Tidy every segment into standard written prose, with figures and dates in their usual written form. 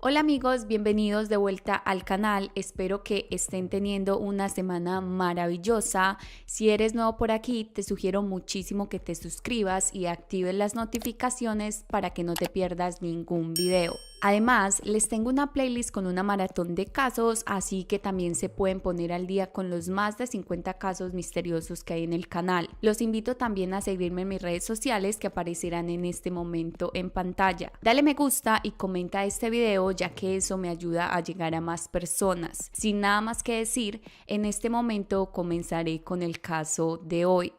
Hola amigos, bienvenidos de vuelta al canal. Espero que estén teniendo una semana maravillosa. Si eres nuevo por aquí, te sugiero muchísimo que te suscribas y actives las notificaciones para que no te pierdas ningún video. Además, les tengo una playlist con una maratón de casos, así que también se pueden poner al día con los más de 50 casos misteriosos que hay en el canal. Los invito también a seguirme en mis redes sociales que aparecerán en este momento en pantalla. Dale me gusta y comenta este video, ya que eso me ayuda a llegar a más personas. Sin nada más que decir, en este momento comenzaré con el caso de hoy.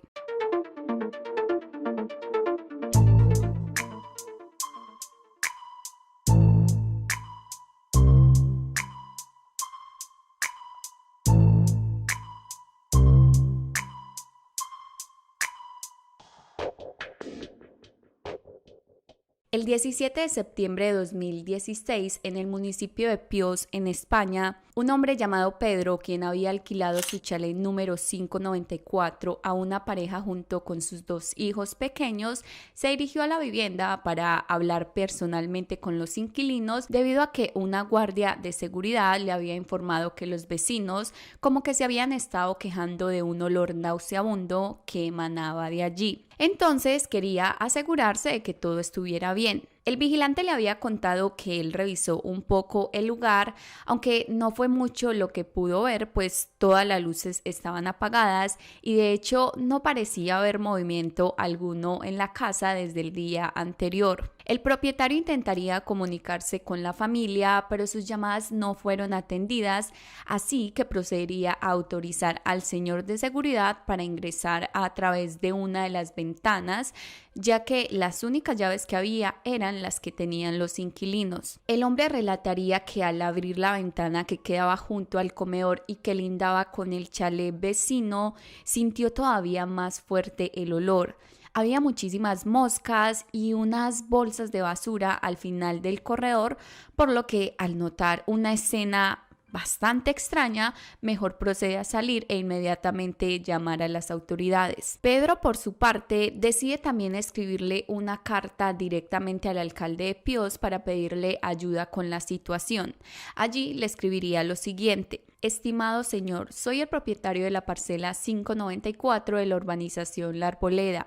El 17 de septiembre de 2016, en el municipio de Pios, en España, un hombre llamado Pedro, quien había alquilado su chalet número 594 a una pareja junto con sus dos hijos pequeños, se dirigió a la vivienda para hablar personalmente con los inquilinos debido a que una guardia de seguridad le había informado que los vecinos como que se habían estado quejando de un olor nauseabundo que emanaba de allí. Entonces quería asegurarse de que todo estuviera bien. El vigilante le había contado que él revisó un poco el lugar, aunque no fue mucho lo que pudo ver, pues todas las luces estaban apagadas y de hecho no parecía haber movimiento alguno en la casa desde el día anterior. El propietario intentaría comunicarse con la familia, pero sus llamadas no fueron atendidas, así que procedería a autorizar al señor de seguridad para ingresar a través de una de las ventanas, ya que las únicas llaves que había eran las que tenían los inquilinos. El hombre relataría que al abrir la ventana que quedaba junto al comedor y que lindaba con el chalet vecino, sintió todavía más fuerte el olor. Había muchísimas moscas y unas bolsas de basura al final del corredor, por lo que al notar una escena bastante extraña, mejor procede a salir e inmediatamente llamar a las autoridades. Pedro, por su parte, decide también escribirle una carta directamente al alcalde de Pios para pedirle ayuda con la situación. Allí le escribiría lo siguiente: estimado señor, soy el propietario de la parcela 594 de la urbanización La Arboleda.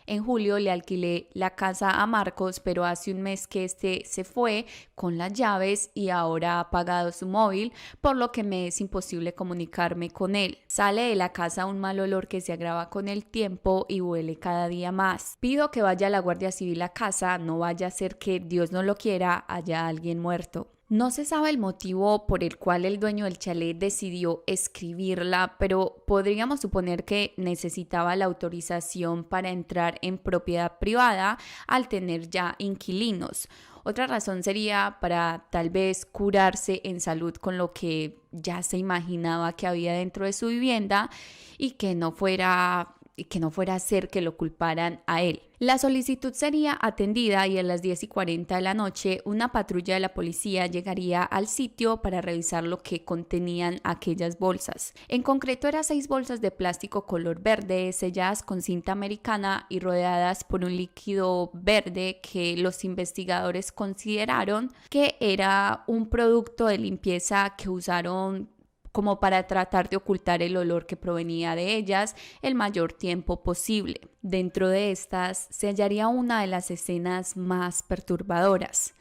En julio le alquilé la casa a Marcos, pero hace un mes que este se fue con las llaves y ahora ha apagado su móvil, por lo que me es imposible comunicarme con él. Sale de la casa un mal olor que se agrava con el tiempo y huele cada día más. Pido que vaya la Guardia Civil a casa, no vaya a ser que, Dios no lo quiera, haya alguien muerto. No se sabe el motivo por el cual el dueño del chalet decidió escribirla, pero podríamos suponer que necesitaba la autorización para entrar en propiedad privada al tener ya inquilinos. Otra razón sería para tal vez curarse en salud con lo que ya se imaginaba que había dentro de su vivienda y que no fuera a ser que lo culparan a él. La solicitud sería atendida y a las 10:40 de la noche una patrulla de la policía llegaría al sitio para revisar lo que contenían aquellas bolsas. En concreto eran 6 bolsas de plástico color verde selladas con cinta americana y rodeadas por un líquido verde que los investigadores consideraron que era un producto de limpieza que usaron como para tratar de ocultar el olor que provenía de ellas el mayor tiempo posible. Dentro de estas se hallaría una de las escenas más perturbadoras.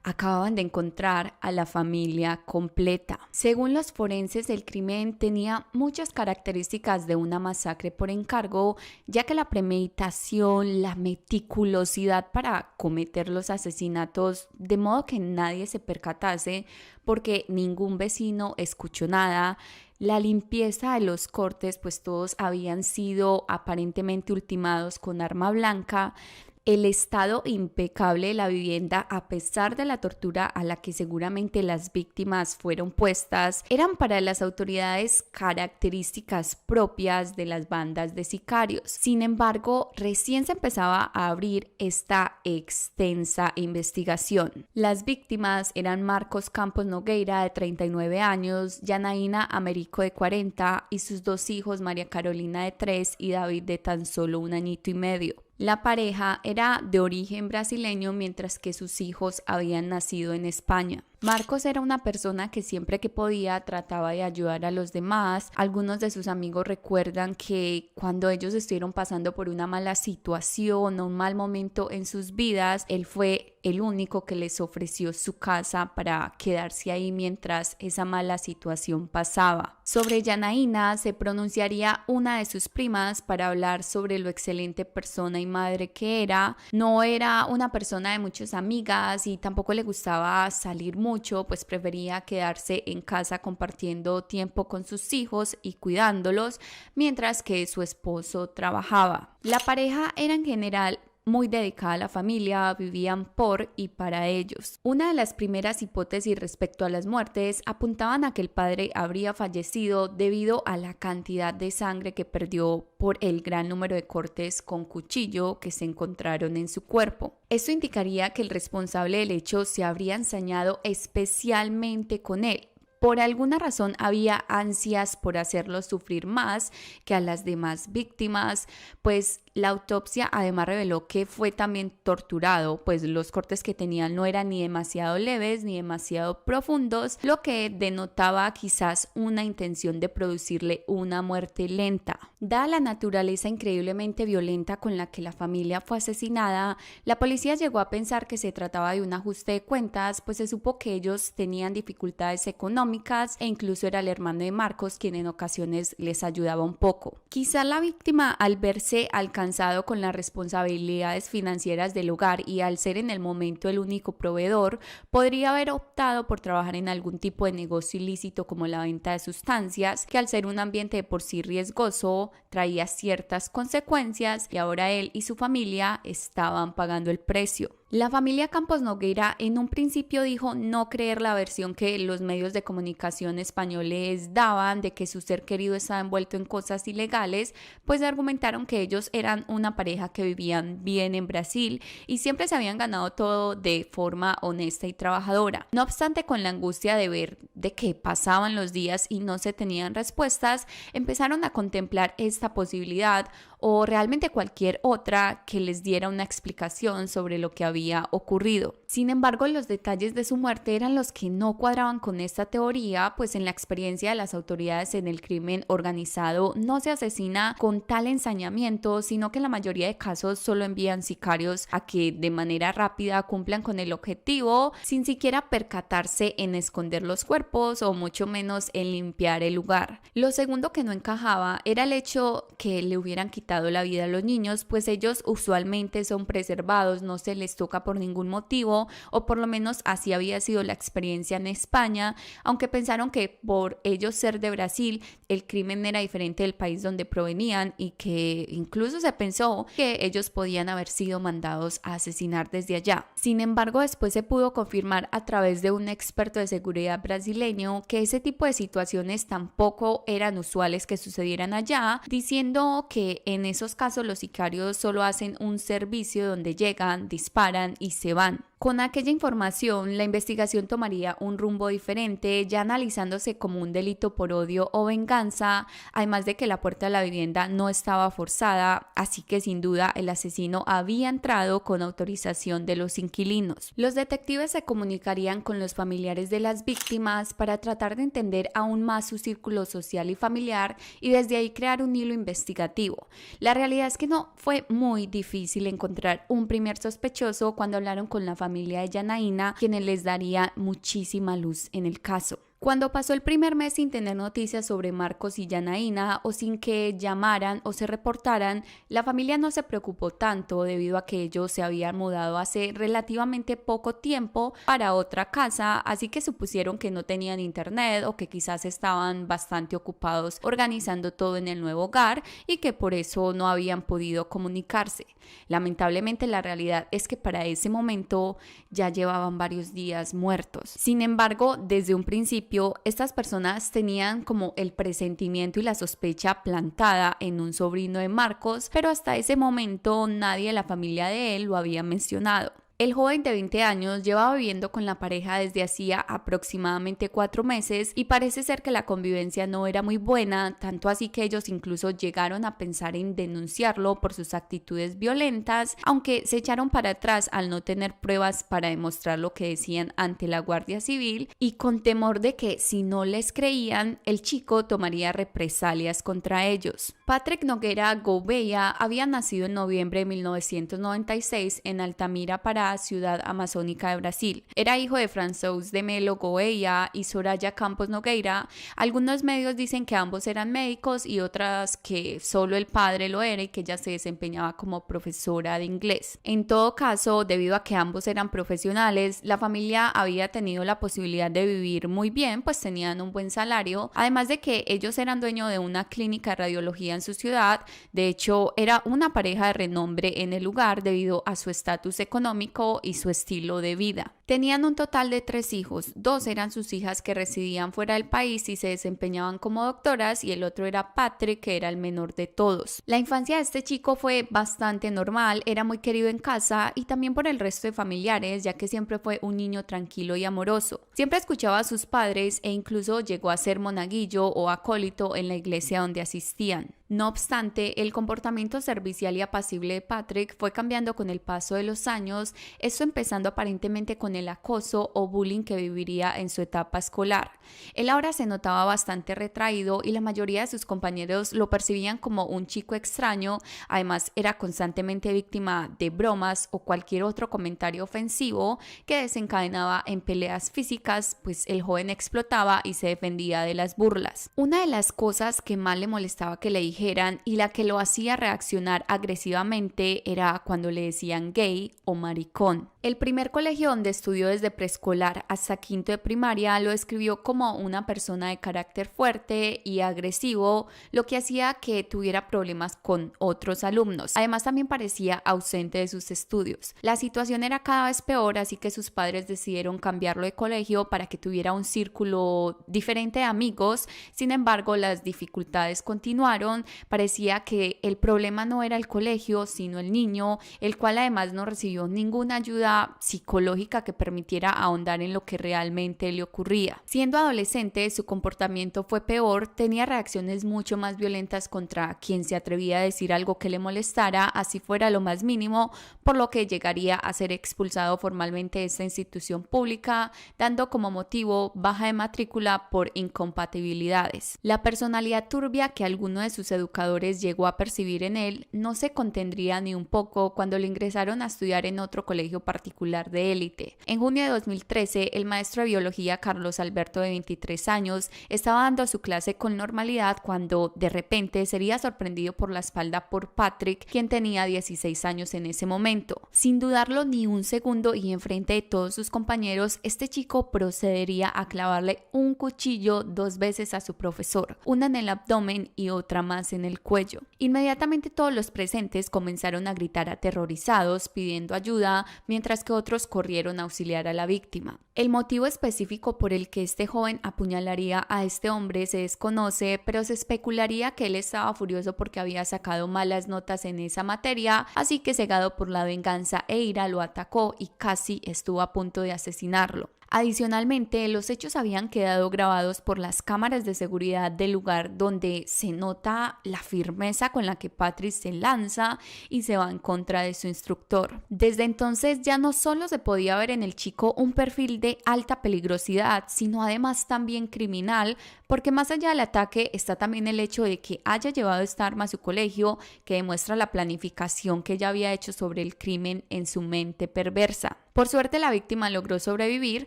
Acababan de encontrar a la familia completa. Según los forenses, el crimen tenía muchas características de una masacre por encargo, ya que la premeditación, la meticulosidad para cometer los asesinatos de modo que nadie se percatase porque ningún vecino escuchó nada, la limpieza de los cortes, pues todos habían sido aparentemente ultimados con arma blanca, el estado impecable de la vivienda a pesar de la tortura a la que seguramente las víctimas fueron puestas, eran para las autoridades características propias de las bandas de sicarios. Sin embargo, recién se empezaba a abrir esta extensa investigación. Las víctimas eran Marcos Campos Nogueira, de 39 años, Yanaína Américo, de 40, y sus dos hijos, María Carolina, de 3, y David, de tan solo 1 añito y medio. La pareja era de origen brasileño, mientras que sus hijos habían nacido en España. Marcos era una persona que siempre que podía trataba de ayudar a los demás. Algunos de sus amigos recuerdan que cuando ellos estuvieron pasando por una mala situación o un mal momento en sus vidas, él fue el único que les ofreció su casa para quedarse ahí mientras esa mala situación pasaba. Sobre Yanaína se pronunciaría una de sus primas para hablar sobre lo excelente persona y madre que era. No era una persona de muchas amigas y tampoco le gustaba salir mucho, pues prefería quedarse en casa compartiendo tiempo con sus hijos y cuidándolos, mientras que su esposo trabajaba. La pareja era en general muy dedicada a la familia, vivían por y para ellos. Una de las primeras hipótesis respecto a las muertes apuntaban a que el padre habría fallecido debido a la cantidad de sangre que perdió por el gran número de cortes con cuchillo que se encontraron en su cuerpo. Esto indicaría que el responsable del hecho se habría ensañado especialmente con él. Por alguna razón había ansias por hacerlo sufrir más que a las demás víctimas, pues la autopsia además reveló que fue también torturado, pues los cortes que tenían no eran ni demasiado leves ni demasiado profundos, lo que denotaba quizás una intención de producirle una muerte lenta. Dada la naturaleza increíblemente violenta con la que la familia fue asesinada, la policía llegó a pensar que se trataba de un ajuste de cuentas, pues se supo que ellos tenían dificultades económicas e incluso era el hermano de Marcos quien en ocasiones les ayudaba un poco. Quizá la víctima, al verse alcanzado con las responsabilidades financieras del hogar y al ser en el momento el único proveedor, podría haber optado por trabajar en algún tipo de negocio ilícito como la venta de sustancias, que al ser un ambiente de por sí riesgoso traía ciertas consecuencias y ahora él y su familia estaban pagando el precio. La familia Campos Nogueira en un principio dijo no creer la versión que los medios de comunicación españoles daban de que su ser querido estaba envuelto en cosas ilegales, pues argumentaron que ellos eran una pareja que vivían bien en Brasil y siempre se habían ganado todo de forma honesta y trabajadora. No obstante, con la angustia de ver de que pasaban los días y no se tenían respuestas, empezaron a contemplar esta posibilidad o realmente cualquier otra que les diera una explicación sobre lo que había ocurrido. Sin embargo, los detalles de su muerte eran los que no cuadraban con esta teoría, pues en la experiencia de las autoridades en el crimen organizado no se asesina con tal ensañamiento, sino que en la mayoría de casos solo envían sicarios a que de manera rápida cumplan con el objetivo sin siquiera percatarse en esconder los cuerpos o mucho menos en limpiar el lugar. Lo segundo que no encajaba era el hecho que le hubieran quitado la vida a los niños, pues ellos usualmente son preservados, no se les toca por ningún motivo, o por lo menos así había sido la experiencia en España, aunque pensaron que por ellos ser de Brasil el crimen era diferente del país donde provenían y que incluso se pensó que ellos podían haber sido mandados a asesinar desde allá. Sin embargo, después se pudo confirmar a través de un experto de seguridad brasileño que ese tipo de situaciones tampoco eran usuales que sucedieran allá, diciendo que en esos casos los sicarios solo hacen un servicio donde llegan, disparan y se van. Con aquella información, la investigación tomaría un rumbo diferente, ya analizándose como un delito por odio o venganza, además de que la puerta de la vivienda no estaba forzada, así que sin duda el asesino había entrado con autorización de los inquilinos. Los detectives se comunicarían con los familiares de las víctimas para tratar de entender aún más su círculo social y familiar y desde ahí crear un hilo investigativo. La realidad es que no fue muy difícil encontrar un primer sospechoso cuando hablaron con la familia de Yanaína, quienes les daría muchísima luz en el caso. Cuando pasó el primer mes sin tener noticias sobre Marcos y Yanaína o sin que llamaran o se reportaran, la familia no se preocupó tanto debido a que ellos se habían mudado hace relativamente poco tiempo para otra casa, así que supusieron que no tenían internet o que quizás estaban bastante ocupados organizando todo en el nuevo hogar y que por eso no habían podido comunicarse. Lamentablemente la realidad es que para ese momento ya llevaban varios días muertos. Sin embargo, desde un principio estas personas tenían como el presentimiento y la sospecha plantada en un sobrino de Marcos, pero hasta ese momento nadie de la familia de él lo había mencionado. El joven de 20 años llevaba viviendo con la pareja desde hacía aproximadamente 4 meses y parece ser que la convivencia no era muy buena, tanto así que ellos incluso llegaron a pensar en denunciarlo por sus actitudes violentas, aunque se echaron para atrás al no tener pruebas para demostrar lo que decían ante la Guardia Civil y con temor de que si no les creían, el chico tomaría represalias contra ellos. Patrick Nogueira Gouveia había nacido en noviembre de 1996 en Altamira, Pará, ciudad amazónica de Brasil. Era hijo de François de Melo Gouveia y Soraya Campos Nogueira. Algunos medios dicen que ambos eran médicos y otras que solo el padre lo era y que ella se desempeñaba como profesora de inglés. En todo caso, debido a que ambos eran profesionales, la familia había tenido la posibilidad de vivir muy bien, pues tenían un buen salario, además de que ellos eran dueños de una clínica de radiología en su ciudad. De hecho, era una pareja de renombre en el lugar debido a su estatus económico y su estilo de vida. Tenían un total de 3 hijos, 2 eran sus hijas que residían fuera del país y se desempeñaban como doctoras y el otro era Patrick, que era el menor de todos. La infancia de este chico fue bastante normal, era muy querido en casa y también por el resto de familiares, ya que siempre fue un niño tranquilo y amoroso. Siempre escuchaba a sus padres e incluso llegó a ser monaguillo o acólito en la iglesia donde asistían. No obstante, el comportamiento servicial y apacible de Patrick fue cambiando con el paso de los años, esto empezando aparentemente con el acoso o bullying que viviría en su etapa escolar. Él ahora se notaba bastante retraído y la mayoría de sus compañeros lo percibían como un chico extraño, además era constantemente víctima de bromas o cualquier otro comentario ofensivo que desencadenaba en peleas físicas, pues el joven explotaba y se defendía de las burlas. Una de las cosas que más le molestaba que le dijeran y la que lo hacía reaccionar agresivamente era cuando le decían gay o maricón. El primer colegio donde estudió desde preescolar hasta quinto de primaria lo describió como una persona de carácter fuerte y agresivo, lo que hacía que tuviera problemas con otros alumnos. Además, también parecía ausente de sus estudios. La situación era cada vez peor, así que sus padres decidieron cambiarlo de colegio para que tuviera un círculo diferente de amigos. Sin embargo, las dificultades continuaron. Parecía que el problema no era el colegio, sino el niño, el cual además no recibió ninguna ayuda psicológica que permitiera ahondar en lo que realmente le ocurría. Siendo adolescente, su comportamiento fue peor, tenía reacciones mucho más violentas contra quien se atrevía a decir algo que le molestara, así fuera lo más mínimo, por lo que llegaría a ser expulsado formalmente de esta institución pública, dando como motivo baja de matrícula por incompatibilidades. La personalidad turbia que alguno de sus educadores llegó a percibir en él no se contendría ni un poco cuando le ingresaron a estudiar en otro colegio particular de élite. En junio de 2013, el maestro de biología Carlos Alberto, de 23 años, estaba dando su clase con normalidad cuando de repente sería sorprendido por la espalda por Patrick, quien tenía 16 años en ese momento. Sin dudarlo ni un segundo y enfrente de todos sus compañeros, este chico procedería a clavarle un cuchillo 2 veces a su profesor, una en el abdomen y otra más en el cuello. Inmediatamente todos los presentes comenzaron a gritar aterrorizados, pidiendo ayuda, mientras que otros corrieron a auxiliar a la víctima. El motivo específico por el que este joven apuñalaría a este hombre se desconoce, pero se especularía que él estaba furioso porque había sacado malas notas en esa materia, así que cegado por la venganza e ira lo atacó y casi estuvo a punto de asesinarlo. Adicionalmente, los hechos habían quedado grabados por las cámaras de seguridad del lugar, donde se nota la firmeza con la que Patrick se lanza y se va en contra de su instructor. Desde entonces ya no solo se podía ver en el chico un perfil de alta peligrosidad, sino además también criminal, porque más allá del ataque está también el hecho de que haya llevado esta arma a su colegio, que demuestra la planificación que ella había hecho sobre el crimen en su mente perversa. Por suerte, la víctima logró sobrevivir,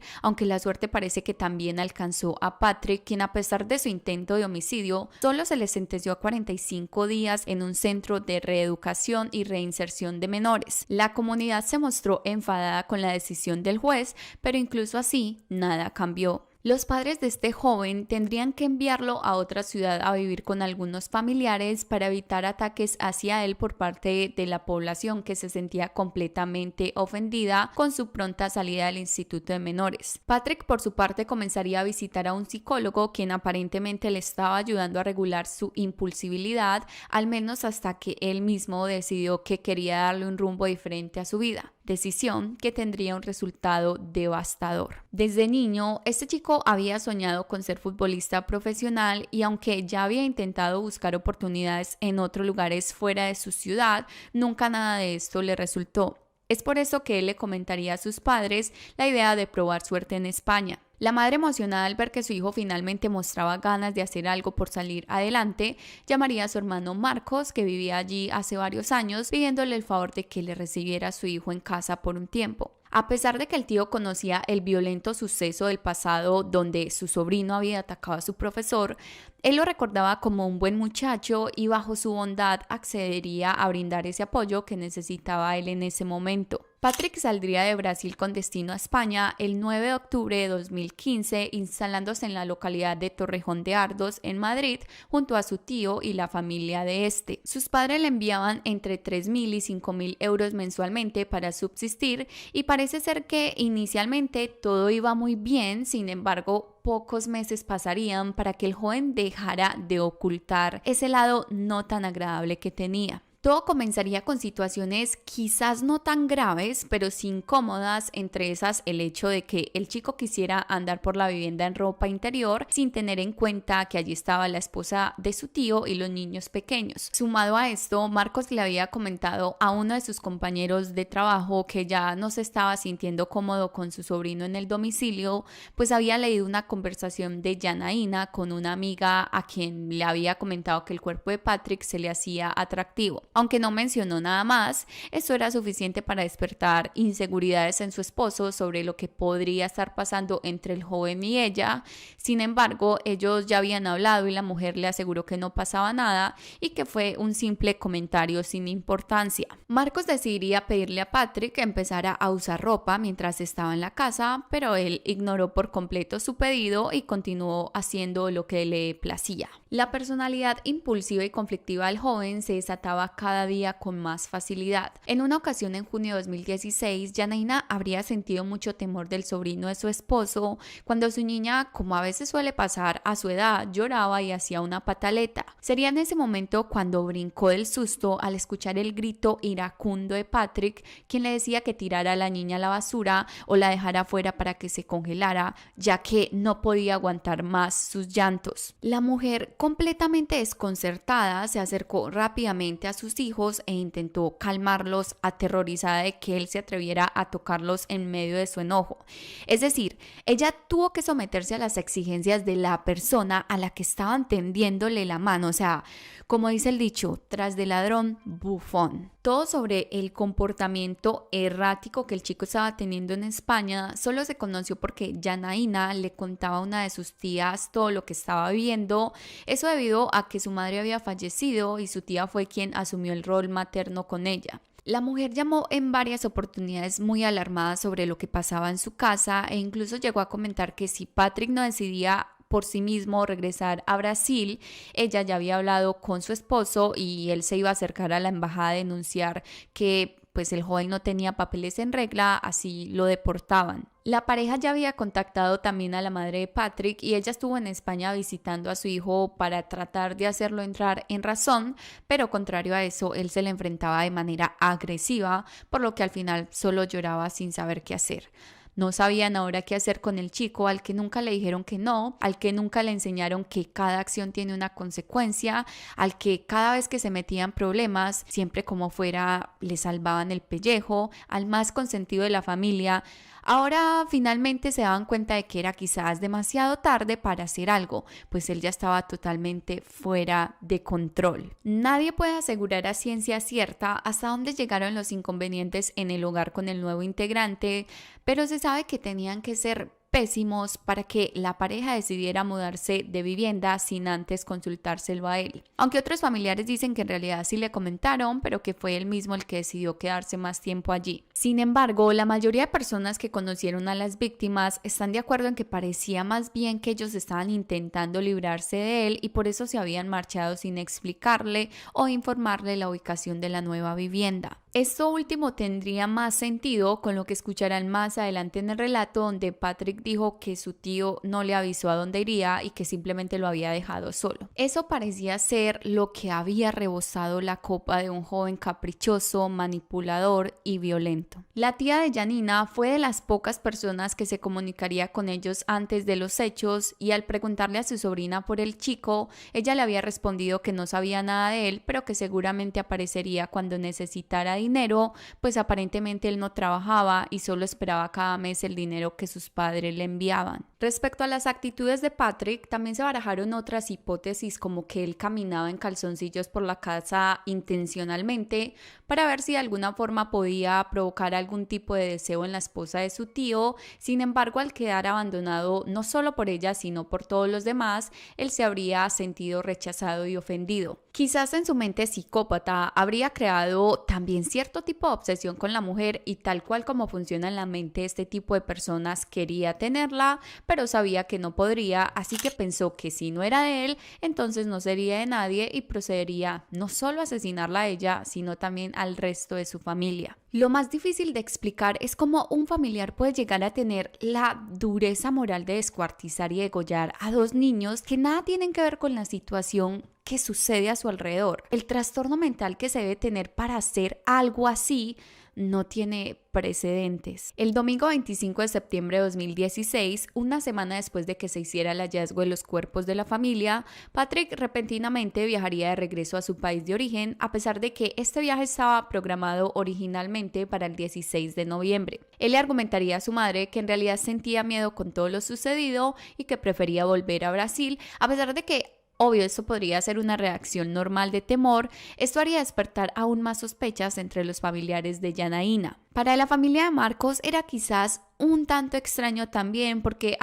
aunque la suerte parece que también alcanzó a Patrick, quien a pesar de su intento de homicidio, solo se le sentenció a 45 días en un centro de reeducación y reinserción de menores. La comunidad se mostró enfadada con la decisión del juez, pero incluso así, nada cambió. Los padres de este joven tendrían que enviarlo a otra ciudad a vivir con algunos familiares para evitar ataques hacia él por parte de la población, que se sentía completamente ofendida con su pronta salida del instituto de menores. Patrick, por su parte, comenzaría a visitar a un psicólogo quien aparentemente le estaba ayudando a regular su impulsividad, al menos hasta que él mismo decidió que quería darle un rumbo diferente a su vida. decisión que tendría un resultado devastador. Desde niño, este chico había soñado con ser futbolista profesional y aunque ya había intentado buscar oportunidades en otros lugares fuera de su ciudad, nunca nada de esto le resultó. Es por eso que él le comentaría a sus padres la idea de probar suerte en España. La madre, emocionada al ver que su hijo finalmente mostraba ganas de hacer algo por salir adelante, llamaría a su hermano Marcos, que vivía allí hace varios años, pidiéndole el favor de que le recibiera a su hijo en casa por un tiempo. A pesar de que el tío conocía el violento suceso del pasado donde su sobrino había atacado a su profesor, él lo recordaba como un buen muchacho y bajo su bondad accedería a brindar ese apoyo que necesitaba él en ese momento. Patrick saldría de Brasil con destino a España el 9 de octubre de 2015, instalándose en la localidad de Torrejón de Ardoz, en Madrid, junto a su tío y la familia de este. Sus padres le enviaban entre 3.000 y 5.000 euros mensualmente para subsistir y parece ser que inicialmente todo iba muy bien, sin embargo, pocos meses pasarían para que el joven dejara de ocultar ese lado no tan agradable que tenía. Todo comenzaría con situaciones quizás no tan graves, pero sí incómodas, entre esas el hecho de que el chico quisiera andar por la vivienda en ropa interior sin tener en cuenta que allí estaba la esposa de su tío y los niños pequeños. Sumado a esto, Marcos le había comentado a uno de sus compañeros de trabajo que ya no se estaba sintiendo cómodo con su sobrino en el domicilio, pues había leído una conversación de Janaína con una amiga a quien le había comentado que el cuerpo de Patrick se le hacía atractivo. Aunque no mencionó nada más, esto era suficiente para despertar inseguridades en su esposo sobre lo que podría estar pasando entre el joven y ella. Sin embargo, ellos ya habían hablado y la mujer le aseguró que no pasaba nada y que fue un simple comentario sin importancia. Marcos decidiría pedirle a Patrick que empezara a usar ropa mientras estaba en la casa, pero él ignoró por completo su pedido y continuó haciendo lo que le placía. La personalidad impulsiva y conflictiva del joven se desataba cada día con más facilidad. En una ocasión en junio de 2016, Janaína habría sentido mucho temor del sobrino de su esposo cuando su niña, como a veces suele pasar a su edad, lloraba y hacía una pataleta. Sería en ese momento cuando brincó del susto al escuchar el grito iracundo de Patrick, quien le decía que tirara a la niña a la basura o la dejara afuera para que se congelara, ya que no podía aguantar más sus llantos. La mujer, completamente desconcertada, se acercó rápidamente a sus hijos e intentó calmarlos, aterrorizada de que él se atreviera a tocarlos en medio de su enojo. Es decir, ella tuvo que someterse a las exigencias de la persona a la que estaban tendiéndole la mano, o sea, como dice el dicho, tras del ladrón, bufón. Todo sobre el comportamiento errático que el chico estaba teniendo en España solo se conoció porque Janaína le contaba a una de sus tías todo lo que estaba viendo. Eso debido a que su madre había fallecido y su tía fue quien asumió el rol materno con ella. La mujer llamó en varias oportunidades muy alarmada sobre lo que pasaba en su casa e incluso llegó a comentar que si Patrick no decidía por sí mismo regresar a Brasil, ella ya había hablado con su esposo y él se iba a acercar a la embajada a denunciar que pues el joven no tenía papeles en regla, así lo deportaban. La pareja ya había contactado también a la madre de Patrick y ella estuvo en España visitando a su hijo para tratar de hacerlo entrar en razón, pero contrario a eso, él se le enfrentaba de manera agresiva, por lo que al final solo lloraba sin saber qué hacer. No sabían ahora qué hacer con el chico al que nunca le dijeron que no, al que nunca le enseñaron que cada acción tiene una consecuencia, al que cada vez que se metían problemas, siempre como fuera, le salvaban el pellejo, al más consentido de la familia. Ahora finalmente se daban cuenta de que era quizás demasiado tarde para hacer algo, pues él ya estaba totalmente fuera de control. Nadie puede asegurar a ciencia cierta hasta dónde llegaron los inconvenientes en el hogar con el nuevo integrante, pero se sabe que tenían que ser pésimos para que la pareja decidiera mudarse de vivienda sin antes consultárselo a él. Aunque otros familiares dicen que en realidad sí le comentaron, pero que fue él mismo el que decidió quedarse más tiempo allí. Sin embargo, la mayoría de personas que conocieron a las víctimas están de acuerdo en que parecía más bien que ellos estaban intentando librarse de él y por eso se habían marchado sin explicarle o informarle la ubicación de la nueva vivienda. Esto último tendría más sentido con lo que escucharán más adelante en el relato, donde Patrick dijo que su tío no le avisó a dónde iría y que simplemente lo había dejado solo. Eso parecía ser lo que había rebosado la copa de un joven caprichoso, manipulador y violento. La tía de Janina fue de las pocas personas que se comunicaría con ellos antes de los hechos, y al preguntarle a su sobrina por el chico, ella le había respondido que no sabía nada de él, pero que seguramente aparecería cuando necesitara dinero, pues aparentemente él no trabajaba y solo esperaba cada mes el dinero que sus padres le enviaban. Respecto a las actitudes de Patrick, también se barajaron otras hipótesis, como que él caminaba en calzoncillos por la casa intencionalmente para ver si de alguna forma podía provocar algún tipo de deseo en la esposa de su tío. Sin embargo, al quedar abandonado no solo por ella sino por todos los demás, él se habría sentido rechazado y ofendido. Quizás en su mente psicópata habría creado también cierto tipo de obsesión con la mujer, y tal cual como funciona en la mente este tipo de personas, quería tenerla, pero sabía que no podría, así que pensó que si no era de él, entonces no sería de nadie y procedería no solo a asesinarla a ella, sino también al resto de su familia. Lo más difícil de explicar es cómo un familiar puede llegar a tener la dureza moral de descuartizar y degollar a dos niños que nada tienen que ver con la situación que sucede a su alrededor. El trastorno mental que se debe tener para hacer algo así no tiene precedentes. El domingo 25 de septiembre de 2016, una semana después de que se hiciera el hallazgo de los cuerpos de la familia, Patrick repentinamente viajaría de regreso a su país de origen, a pesar de que este viaje estaba programado originalmente para el 16 de noviembre. Él le argumentaría a su madre que en realidad sentía miedo con todo lo sucedido y que prefería volver a Brasil, a pesar de que obvio, esto podría ser una reacción normal de temor. Esto haría despertar aún más sospechas entre los familiares de Janaína. Para la familia de Marcos era quizás un tanto extraño también porque,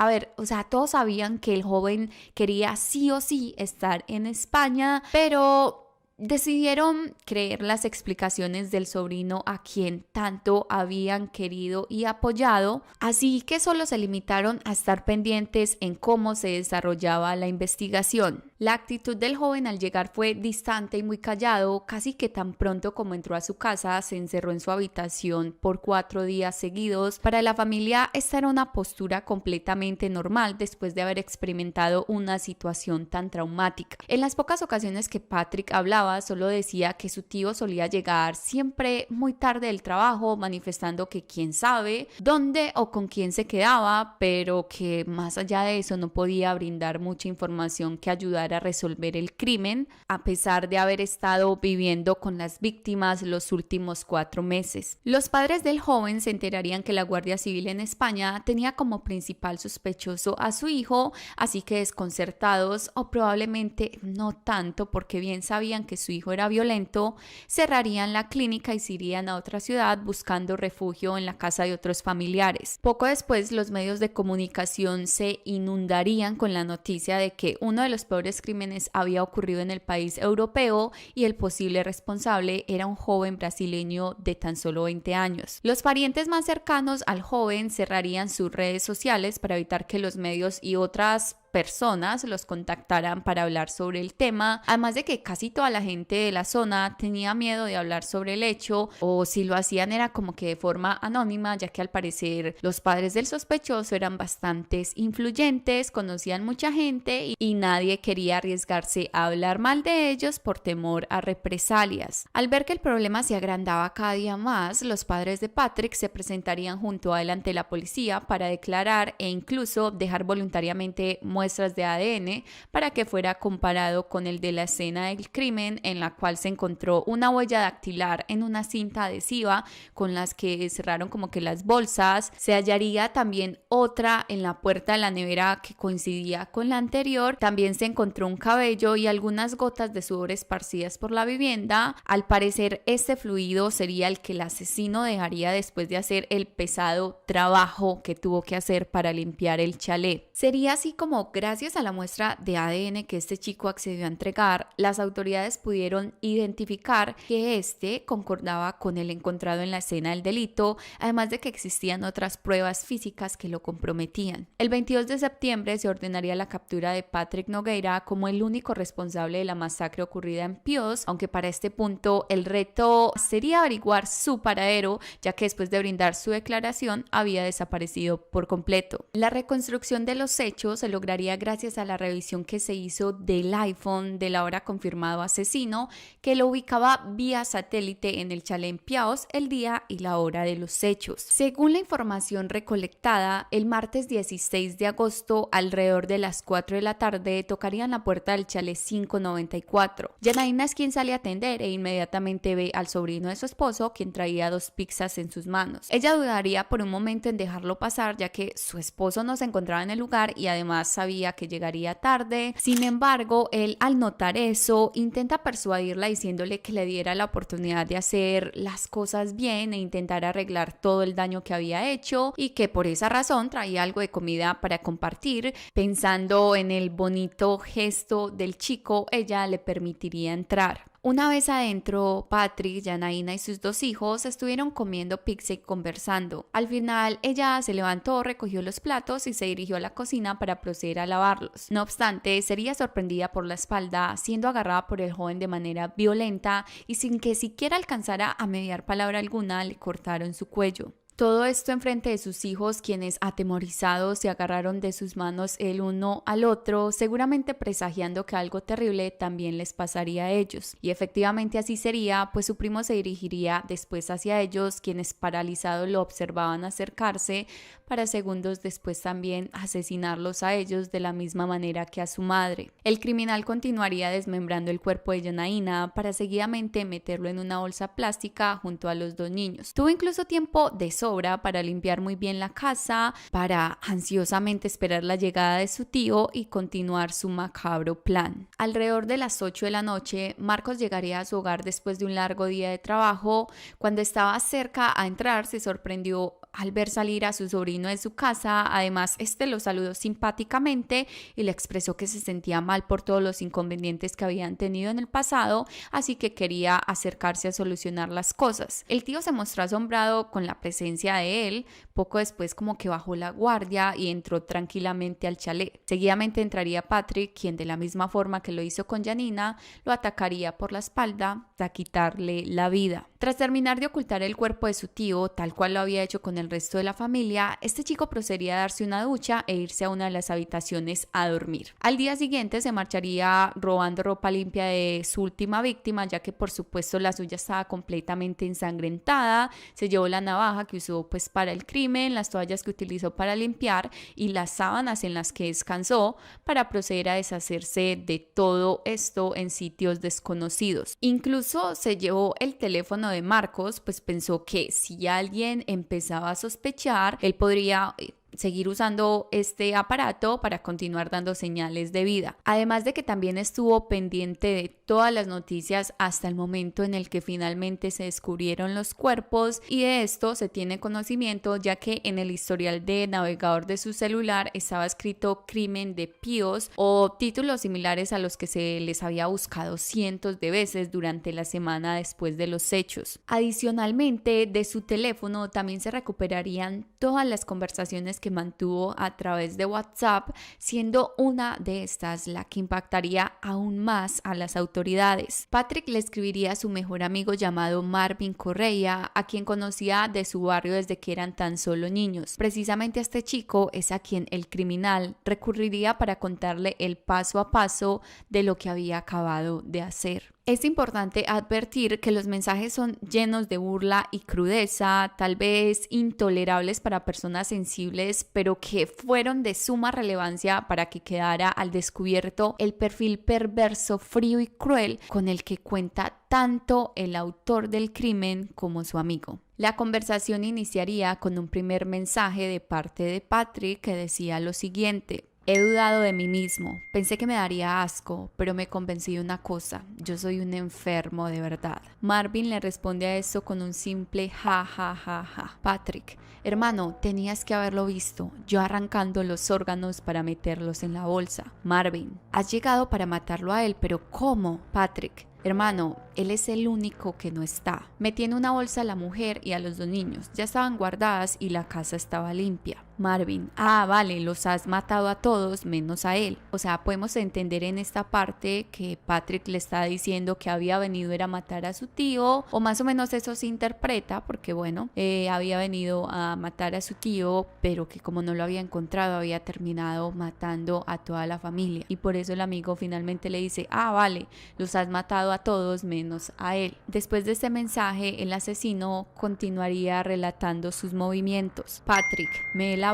todos sabían que el joven quería sí o sí estar en España, pero decidieron creer las explicaciones del sobrino a quien tanto habían querido y apoyado, así que solo se limitaron a estar pendientes en cómo se desarrollaba la investigación. La actitud del joven al llegar fue distante y muy callado, casi que tan pronto como entró a su casa se encerró en su habitación por 4 días seguidos. Para la familia esta era una postura completamente normal después de haber experimentado una situación tan traumática. En las pocas ocasiones que Patrick hablaba, solo decía que su tío solía llegar siempre muy tarde del trabajo, manifestando que quién sabe dónde o con quién se quedaba, pero que más allá de eso no podía brindar mucha información que ayudara a resolver el crimen, a pesar de haber estado viviendo con las víctimas los últimos 4 meses. Los padres del joven se enterarían que la Guardia Civil en España tenía como principal sospechoso a su hijo, así que desconcertados, o probablemente no tanto porque bien sabían que su hijo era violento, cerrarían la clínica y se irían a otra ciudad buscando refugio en la casa de otros familiares. Poco después, los medios de comunicación se inundarían con la noticia de que uno de los peores crímenes había ocurrido en el país europeo y el posible responsable era un joven brasileño de tan solo 20 años. Los parientes más cercanos al joven cerrarían sus redes sociales para evitar que los medios y otras personas los contactaran para hablar sobre el tema, además de que casi toda la gente de la zona tenía miedo de hablar sobre el hecho, o si lo hacían era como que de forma anónima, ya que al parecer los padres del sospechoso eran bastante influyentes, conocían mucha gente y nadie quería arriesgarse a hablar mal de ellos por temor a represalias. Al ver que el problema se agrandaba cada día más, los padres de Patrick se presentarían junto a él ante la policía para declarar e incluso dejar voluntariamente muestras de ADN para que fuera comparado con el de la escena del crimen, en la cual se encontró una huella dactilar en una cinta adhesiva con las que cerraron como que las bolsas. Se hallaría también otra en la puerta de la nevera que coincidía con la anterior. También se encontró un cabello y algunas gotas de sudor esparcidas por la vivienda. Al parecer, este fluido sería el que el asesino dejaría después de hacer el pesado trabajo que tuvo que hacer para limpiar el chalet. Sería así como, gracias a la muestra de ADN que este chico accedió a entregar, las autoridades pudieron identificar que este concordaba con el encontrado en la escena del delito, además de que existían otras pruebas físicas que lo comprometían. El 22 de septiembre se ordenaría la captura de Patrick Nogueira como el único responsable de la masacre ocurrida en Pios, aunque para este punto el reto sería averiguar su paradero, ya que después de brindar su declaración había desaparecido por completo. La reconstrucción de los hechos se lograría gracias a la revisión que se hizo del iPhone del ahora confirmado asesino, que lo ubicaba vía satélite en el chalet en Piaos el día y la hora de los hechos. Según la información recolectada, el martes 16 de agosto, alrededor de las 4 de la tarde, tocarían la puerta del chalet 594. Janaína es quien sale a atender e inmediatamente ve al sobrino de su esposo, quien traía 2 pizzas en sus manos. Ella dudaría por un momento en dejarlo pasar, ya que su esposo no se encontraba en el lugar y además sabía que llegaría tarde. Sin embargo, él, al notar eso, intenta persuadirla diciéndole que le diera la oportunidad de hacer las cosas bien e intentar arreglar todo el daño que había hecho, y que por esa razón traía algo de comida para compartir. Pensando en el bonito gesto del chico, ella le permitiría entrar. Una vez adentro, Patrick, Janaína y sus 2 hijos estuvieron comiendo pizza y conversando. Al final, ella se levantó, recogió los platos y se dirigió a la cocina para proceder a lavarlos. No obstante, sería sorprendida por la espalda, siendo agarrada por el joven de manera violenta y sin que siquiera alcanzara a mediar palabra alguna, le cortaron su cuello. Todo esto enfrente de sus hijos, quienes atemorizados se agarraron de sus manos el uno al otro, seguramente presagiando que algo terrible también les pasaría a ellos. Y efectivamente así sería, pues su primo se dirigiría después hacia ellos, quienes paralizados lo observaban acercarse, para segundos después también asesinarlos a ellos de la misma manera que a su madre. El criminal continuaría desmembrando el cuerpo de Janaína para seguidamente meterlo en una bolsa plástica junto a los 2 niños. Tuvo incluso tiempo de sobra para limpiar muy bien la casa, para ansiosamente esperar la llegada de su tío y continuar su macabro plan. Alrededor de las 8 de la noche, Marcos llegaría a su hogar después de un largo día de trabajo. Cuando estaba cerca a entrar, se sorprendió al ver salir a su sobrino de su casa. Además, este lo saludó simpáticamente y le expresó que se sentía mal por todos los inconvenientes que habían tenido en el pasado, así que quería acercarse a solucionar las cosas. El tío se mostró asombrado con la presencia de él. Poco después como que bajó la guardia y entró tranquilamente al chalet. Seguidamente entraría Patrick, quien de la misma forma que lo hizo con Janina, lo atacaría por la espalda hasta quitarle la vida. Tras terminar de ocultar el cuerpo de su tío, tal cual lo había hecho con el resto de la familia, este chico procedería a darse una ducha e irse a una de las habitaciones a dormir. Al día siguiente se marcharía robando ropa limpia de su última víctima, ya que por supuesto la suya estaba completamente ensangrentada. Se llevó la navaja que usó pues para el crimen, las toallas que utilizó para limpiar y las sábanas en las que descansó, para proceder a deshacerse de todo esto en sitios desconocidos. Incluso se llevó el teléfono de Marcos, pues pensó que si alguien empezaba a sospechar, él podría seguir usando este aparato para continuar dando señales de vida. Además de que también estuvo pendiente de todas las noticias hasta el momento en el que finalmente se descubrieron los cuerpos, y de esto se tiene conocimiento ya que en el historial de navegador de su celular estaba escrito crimen de Pios o títulos similares a los que se les había buscado cientos de veces durante la semana después de los hechos. Adicionalmente, de su teléfono también se recuperarían todas las conversaciones que mantuvo a través de WhatsApp, siendo una de estas la que impactaría aún más a las autoridades. Patrick le escribiría a su mejor amigo llamado Marvin Correa, a quien conocía de su barrio desde que eran tan solo niños. Precisamente a este chico es a quien el criminal recurriría para contarle el paso a paso de lo que había acabado de hacer. Es importante advertir que los mensajes son llenos de burla y crudeza, tal vez intolerables para personas sensibles, pero que fueron de suma relevancia para que quedara al descubierto el perfil perverso, frío y cruel con el que cuenta tanto el autor del crimen como su amigo. La conversación iniciaría con un primer mensaje de parte de Patrick que decía lo siguiente: He dudado de mí mismo, pensé que me daría asco, pero me convencí de una cosa, yo soy un enfermo de verdad. Marvin le responde a esto con un simple ja ja ja ja. Patrick, hermano, tenías que haberlo visto, yo arrancando los órganos para meterlos en la bolsa. Marvin, has llegado para matarlo a él, pero ¿cómo? Patrick, hermano, él es el único que no está. Metí en una bolsa a la mujer y a los 2 niños. Ya estaban guardadas y la casa estaba limpia. Marvin, vale, los has matado a todos menos a él. O sea, podemos entender en esta parte que Patrick le está diciendo que había venido a matar a su tío, o más o menos eso se interpreta, porque bueno, había venido a matar a su tío, pero que como no lo había encontrado, había terminado matando a toda la familia. Y por eso el amigo finalmente le dice, vale, los has matado a todos menos a él. Después de este mensaje, el asesino continuaría relatando sus movimientos. Patrick, me he lavado.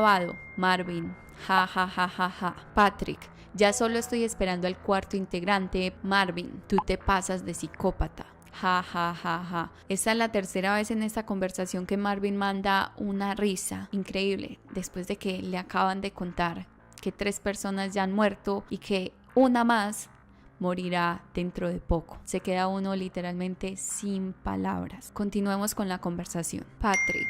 Marvin, ja ja ja ja ja. Patrick, ya solo estoy esperando al cuarto integrante. Marvin, tú te pasas de psicópata. Ja ja ja ja. Esta es la tercera vez en esta conversación que Marvin manda una risa increíble después de que le acaban de contar que 3 personas ya han muerto y que una más morirá dentro de poco. Se queda uno literalmente sin palabras. Continuemos con la conversación. Patrick,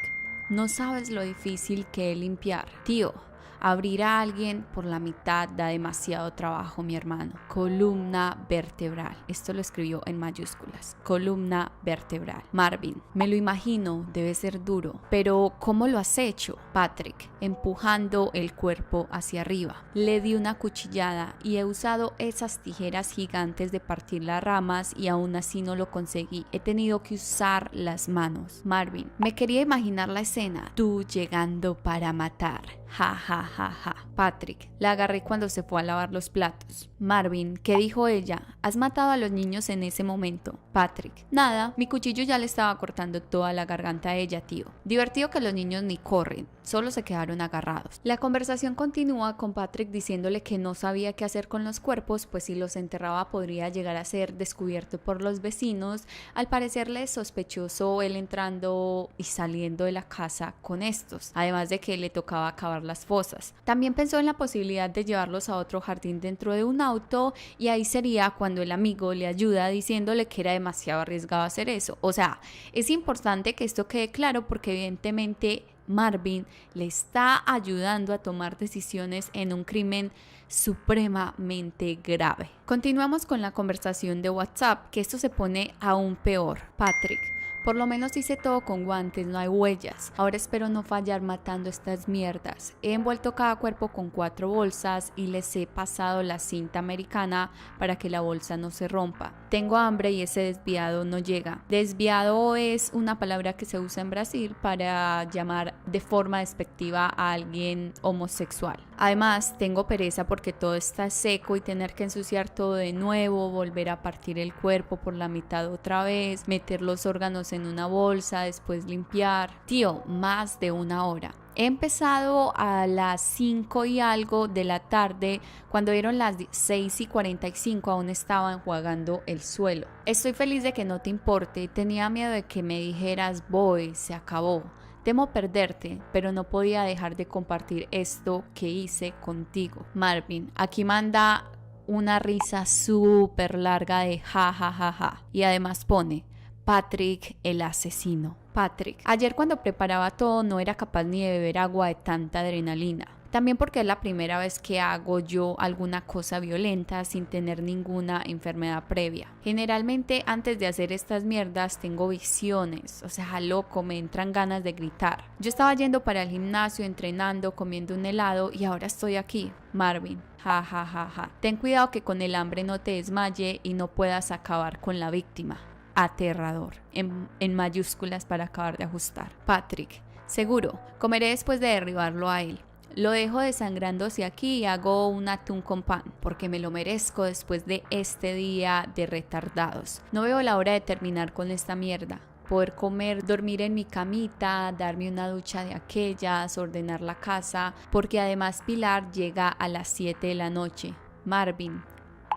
no sabes lo difícil que es limpiar. Tío, abrir a alguien por la mitad da demasiado trabajo, mi hermano. Columna vertebral. Esto lo escribió en mayúsculas. Columna vertebral. Marvin, me lo imagino, debe ser duro. Pero, ¿cómo lo has hecho? Patrick, empujando el cuerpo hacia arriba. Le di una cuchillada y he usado esas tijeras gigantes de partir las ramas y aún así no lo conseguí. He tenido que usar las manos. Marvin, me quería imaginar la escena. Tú llegando para matar. Ja, ja, ja, ja. Patrick, la agarré cuando se fue a lavar los platos. Marvin, ¿qué dijo ella? ¿Has matado a los niños en ese momento? Patrick, nada, mi cuchillo ya le estaba cortando toda la garganta a ella, tío. Divertido que los niños ni corren, solo se quedaron agarrados. La conversación continúa con Patrick diciéndole que no sabía qué hacer con los cuerpos, pues si los enterraba podría llegar a ser descubierto por los vecinos. Al parecerle sospechoso él entrando y saliendo de la casa con estos, además de que le tocaba acabar las fosas. También pensó en la posibilidad de llevarlos a otro jardín dentro de un auto y ahí sería cuando el amigo le ayuda diciéndole que era demasiado arriesgado hacer eso. O sea, es importante que esto quede claro porque evidentemente Marvin le está ayudando a tomar decisiones en un crimen supremamente grave. Continuamos con la conversación de WhatsApp, que esto se pone aún peor. Patrick, por lo menos hice todo con guantes, no hay huellas. Ahora espero no fallar matando estas mierdas. He envuelto cada cuerpo con 4 bolsas y les he pasado la cinta americana para que la bolsa no se rompa. Tengo hambre y ese desviado no llega. Desviado es una palabra que se usa en Brasil para llamar de forma despectiva a alguien homosexual. Además, tengo pereza porque todo está seco y tener que ensuciar todo de nuevo, volver a partir el cuerpo por la mitad otra vez, meter los órganos en una bolsa, después limpiar. Tío, más de 1 hora. He empezado a las 5 y algo de la tarde, cuando dieron las 6:45 aún estaba enjuagando el suelo. Estoy feliz de que no te importe, tenía miedo de que me dijeras voy, se acabó. Temo perderte, pero no podía dejar de compartir esto que hice contigo. Marvin, aquí manda una risa súper larga de ja ja ja ja y además pone Patrick el asesino. Patrick, ayer cuando preparaba todo no era capaz ni de beber agua de tanta adrenalina. También porque es la primera vez que hago yo alguna cosa violenta sin tener ninguna enfermedad previa. Generalmente antes de hacer estas mierdas tengo visiones, o sea, loco, me entran ganas de gritar. Yo estaba yendo para el gimnasio, entrenando, comiendo un helado y ahora estoy aquí. Marvin, ja ja ja ja. Ten cuidado que con el hambre no te desmaye y no puedas acabar con la víctima. Aterrador, en mayúsculas para acabar de ajustar. Patrick, seguro, comeré después de derribarlo a él. Lo dejo desangrándose aquí y hago un atún con pan, porque me lo merezco después de este día de retardados. No veo la hora de terminar con esta mierda. Poder comer, dormir en mi camita, darme una ducha de aquellas, ordenar la casa, porque además Pilar llega a las 7 de la noche. Marvin,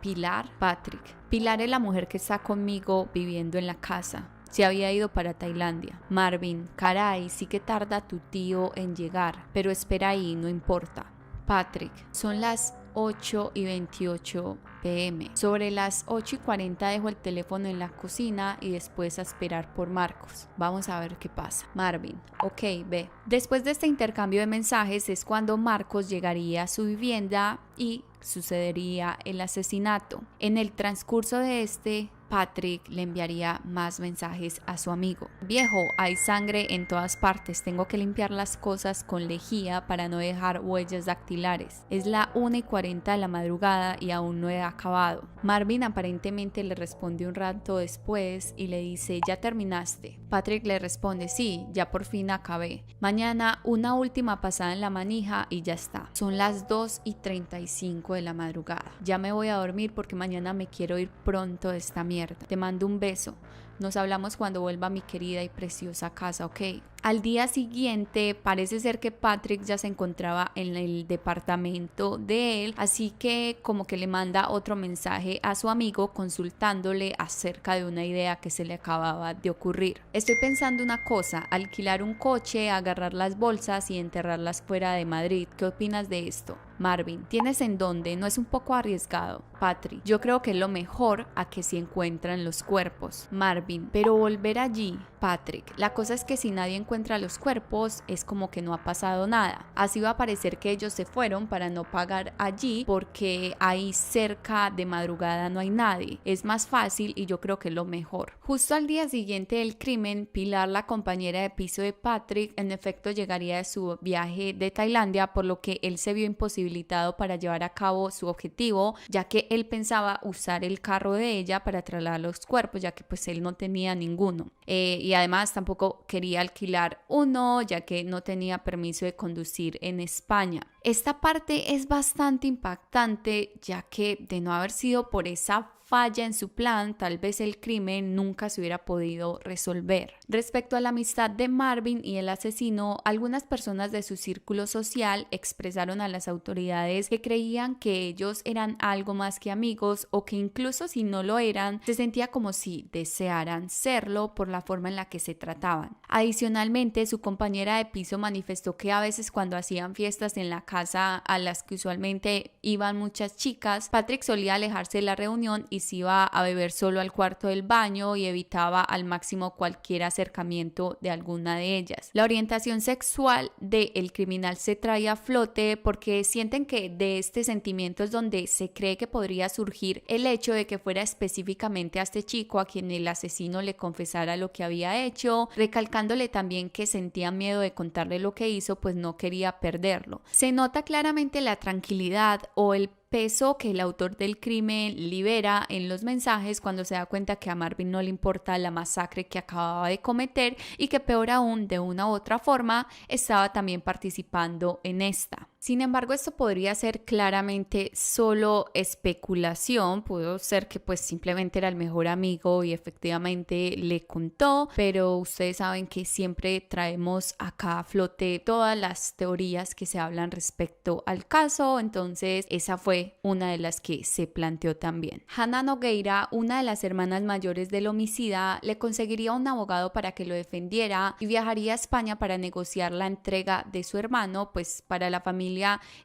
Pilar, Patrick. Pilar es la mujer que está conmigo viviendo en la casa. Se había ido para Tailandia. Marvin, caray, sí que tarda tu tío en llegar, pero espera ahí, no importa. Patrick, son las 8:28 p.m. Sobre las 8:40 dejo el teléfono en la cocina y después a esperar por Marcos. Vamos a ver qué pasa. Marvin: ok, ve. Después de este intercambio de mensajes es cuando Marcos llegaría a su vivienda y sucedería el asesinato. En el transcurso de Patrick le enviaría más mensajes a su amigo. Viejo, hay sangre en todas partes, tengo que limpiar las cosas con lejía para no dejar huellas dactilares. Es la 1:40 de la madrugada y aún no he acabado. Marvin aparentemente le responde un rato después y le dice: ¿ya terminaste? Patrick le responde: sí, ya por fin acabé. Mañana una última pasada en la manija y ya está. Son las 2:35 de la madrugada. Ya me voy a dormir porque mañana me quiero ir pronto de esta mierda. Te mando un beso. Nos hablamos cuando vuelva a mi querida y preciosa casa, ¿ok? Al día siguiente parece ser que Patrick ya se encontraba en el departamento de él, así que como que le manda otro mensaje a su amigo consultándole acerca de una idea que se le acababa de ocurrir. Estoy pensando una cosa: alquilar un coche, agarrar las bolsas y enterrarlas fuera de Madrid. ¿Qué opinas de esto? Marvin: ¿tienes en dónde? ¿No es un poco arriesgado? Patrick: yo creo que es lo mejor a que se encuentran los cuerpos. Marvin: pero volver allí. Patrick: la cosa es que si nadie encuentra los cuerpos es como que no ha pasado nada. Así va a parecer que ellos se fueron para no pagar allí porque ahí cerca de madrugada no hay nadie. Es más fácil y yo creo que es lo mejor. Justo al día siguiente del crimen, Pilar, la compañera de piso de Patrick, en efecto llegaría de su viaje de Tailandia, por lo que él se vio imposibilitado para llevar a cabo su objetivo, ya que él pensaba usar el carro de ella para trasladar los cuerpos, ya que pues él no tenía ninguno. Y además tampoco quería alquilar uno, ya que no tenía permiso de conducir en España. Esta parte es bastante impactante, ya que de no haber sido por esa falla en su plan, tal vez el crimen nunca se hubiera podido resolver. Respecto a la amistad de Marvin y el asesino, algunas personas de su círculo social expresaron a las autoridades que creían que ellos eran algo más que amigos, o que incluso si no lo eran, se sentía como si desearan serlo por la forma en la que se trataban. Adicionalmente, su compañera de piso manifestó que a veces cuando hacían fiestas en la casa a las que usualmente iban muchas chicas, Patrick solía alejarse de la reunión y se iba a beber solo al cuarto del baño y evitaba al máximo cualquier acercamiento de alguna de ellas. La orientación sexual del criminal se trae a flote porque sienten que de este sentimiento es donde se cree que podría surgir el hecho de que fuera específicamente a este chico a quien el asesino le confesara lo que había hecho, recalcándole también que sentía miedo de contarle lo que hizo, pues no quería perderlo. Se nota claramente la tranquilidad o el peso que el autor del crimen libera en los mensajes cuando se da cuenta que a Marvin no le importa la masacre que acababa de cometer y que, peor aún, de una u otra forma estaba también participando en esta. Sin embargo, esto podría ser claramente solo especulación. Pudo ser que pues simplemente era el mejor amigo y efectivamente le contó, pero ustedes saben que siempre traemos acá a flote todas las teorías que se hablan respecto al caso, entonces esa fue una de las que se planteó también. Hannah Nogueira, una de las hermanas mayores del homicida, le conseguiría un abogado para que lo defendiera y viajaría a España para negociar la entrega de su hermano, pues para la familia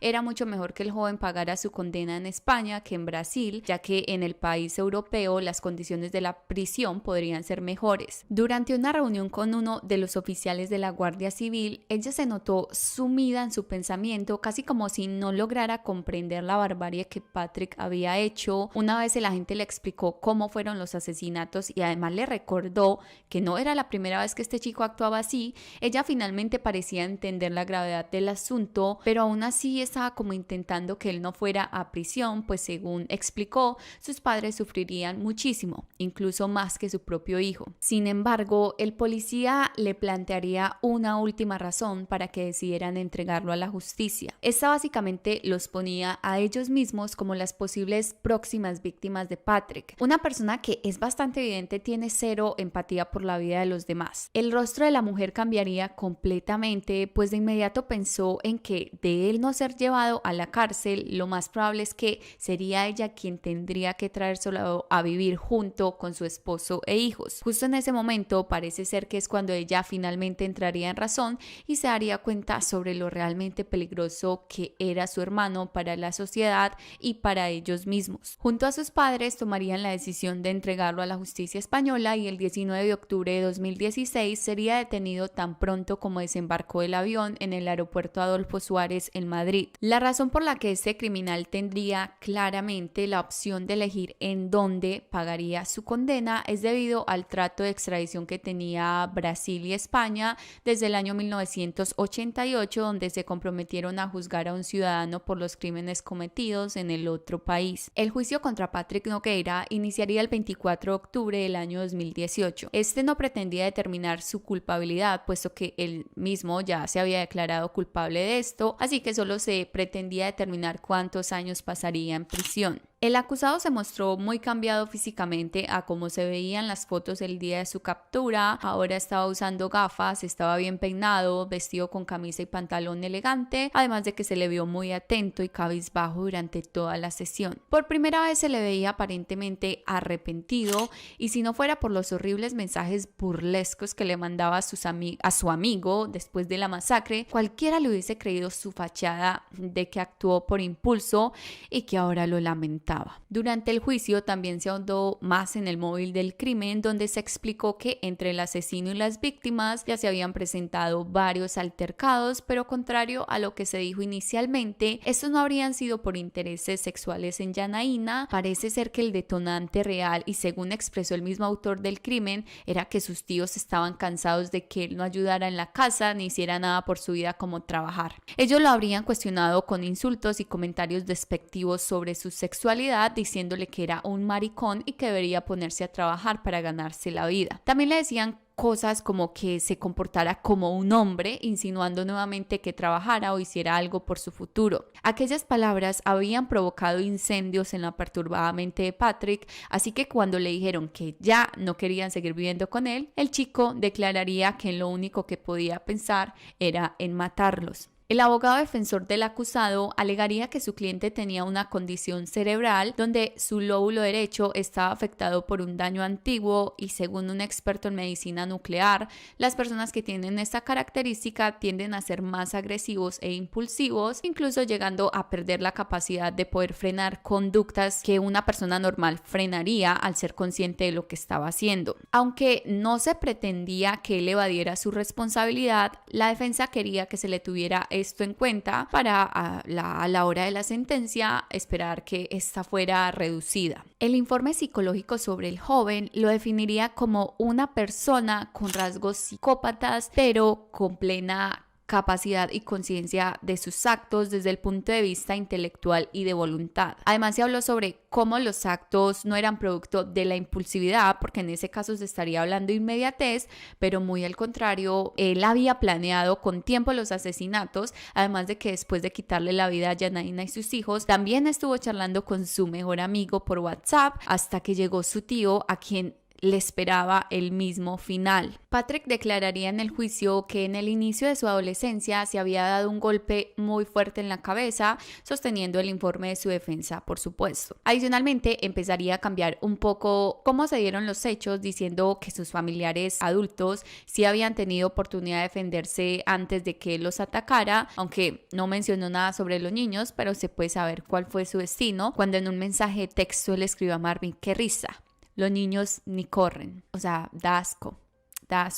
era mucho mejor que el joven pagara su condena en España que en Brasil, ya que en el país europeo las condiciones de la prisión podrían ser mejores. Durante una reunión con uno de los oficiales de la Guardia Civil, ella se notó sumida en su pensamiento, casi como si no lograra comprender la barbarie que Patrick había hecho. Una vez el agente le explicó cómo fueron los asesinatos y además le recordó que no era la primera vez que este chico actuaba así, ella finalmente parecía entender la gravedad del asunto, pero aún así estaba como intentando que él no fuera a prisión, pues según explicó, sus padres sufrirían muchísimo, incluso más que su propio hijo. Sin embargo, el policía le plantearía una última razón para que decidieran entregarlo a la justicia. Esta básicamente los ponía a ellos mismos como las posibles próximas víctimas de Patrick. Una persona que es bastante evidente tiene cero empatía por la vida de los demás. El rostro de la mujer cambiaría completamente, pues de inmediato pensó en que de él no ser llevado a la cárcel, lo más probable es que sería ella quien tendría que traérselo a vivir junto con su esposo e hijos. Justo en ese momento parece ser que es cuando ella finalmente entraría en razón y se daría cuenta sobre lo realmente peligroso que era su hermano para la sociedad sociedad y para ellos mismos. Junto a sus padres tomarían la decisión de entregarlo a la justicia española y el 19 de octubre de 2016 sería detenido tan pronto como desembarcó el avión en el aeropuerto Adolfo Suárez en Madrid. La razón por la que este criminal tendría claramente la opción de elegir en dónde pagaría su condena es debido al trato de extradición que tenía Brasil y España desde el año 1988, donde se comprometieron a juzgar a un ciudadano por los crímenes cometidos en el otro país. El juicio contra Patrick Nogueira iniciaría el 24 de octubre del año 2018. Este no pretendía determinar su culpabilidad, puesto que él mismo ya se había declarado culpable de esto, así que solo se pretendía determinar cuántos años pasaría en prisión. El acusado se mostró muy cambiado físicamente a como se veía en las fotos el día de su captura. Ahora estaba usando gafas, estaba bien peinado, vestido con camisa y pantalón elegante, además de que se le vio muy atento y cabizbajo durante toda la sesión. Por primera vez se le veía aparentemente arrepentido, y si no fuera por los horribles mensajes burlescos que le mandaba a su amigo después de la masacre, cualquiera le hubiese creído su fachada de que actuó por impulso y que ahora lo lamentaba. Durante el juicio también se ahondó más en el móvil del crimen, donde se explicó que entre el asesino y las víctimas ya se habían presentado varios altercados, pero contrario a lo que se dijo inicialmente, estos no habrían sido por intereses sexuales en Yanaína. Parece ser que el detonante real, y según expresó el mismo autor del crimen, era que sus tíos estaban cansados de que él no ayudara en la casa ni hiciera nada por su vida como trabajar. Ellos lo habrían cuestionado con insultos y comentarios despectivos sobre su sexualidad, diciéndole que era un maricón y que debería ponerse a trabajar para ganarse la vida. También le decían cosas como que se comportara como un hombre, insinuando nuevamente que trabajara o hiciera algo por su futuro. Aquellas palabras habían provocado incendios en la perturbada mente de Patrick, así que cuando le dijeron que ya no querían seguir viviendo con él, el chico declararía que lo único que podía pensar era en matarlos. El abogado defensor del acusado alegaría que su cliente tenía una condición cerebral donde su lóbulo derecho estaba afectado por un daño antiguo, y según un experto en medicina nuclear, las personas que tienen esta característica tienden a ser más agresivos e impulsivos, incluso llegando a perder la capacidad de poder frenar conductas que una persona normal frenaría al ser consciente de lo que estaba haciendo. Aunque no se pretendía que él evadiera su responsabilidad, la defensa quería que se le tuviera esto en cuenta para a la hora de la sentencia esperar que esta fuera reducida. El informe psicológico sobre el joven lo definiría como una persona con rasgos psicópatas, pero con plena capacidad y conciencia de sus actos desde el punto de vista intelectual y de voluntad. Además se habló sobre cómo los actos no eran producto de la impulsividad, porque en ese caso se estaría hablando de inmediatez, pero muy al contrario, él había planeado con tiempo los asesinatos, además de que después de quitarle la vida a Yanaína y sus hijos, también estuvo charlando con su mejor amigo por WhatsApp hasta que llegó su tío, a quien le esperaba el mismo final. Patrick declararía en el juicio que en el inicio de su adolescencia se había dado un golpe muy fuerte en la cabeza, sosteniendo el informe de su defensa, por supuesto. Adicionalmente, empezaría a cambiar un poco cómo se dieron los hechos, diciendo que sus familiares adultos sí habían tenido oportunidad de defenderse antes de que él los atacara, aunque no mencionó nada sobre los niños, pero se puede saber cuál fue su destino cuando en un mensaje de texto le escribió a Marvin: qué risa. Los niños ni corren, o sea, da asco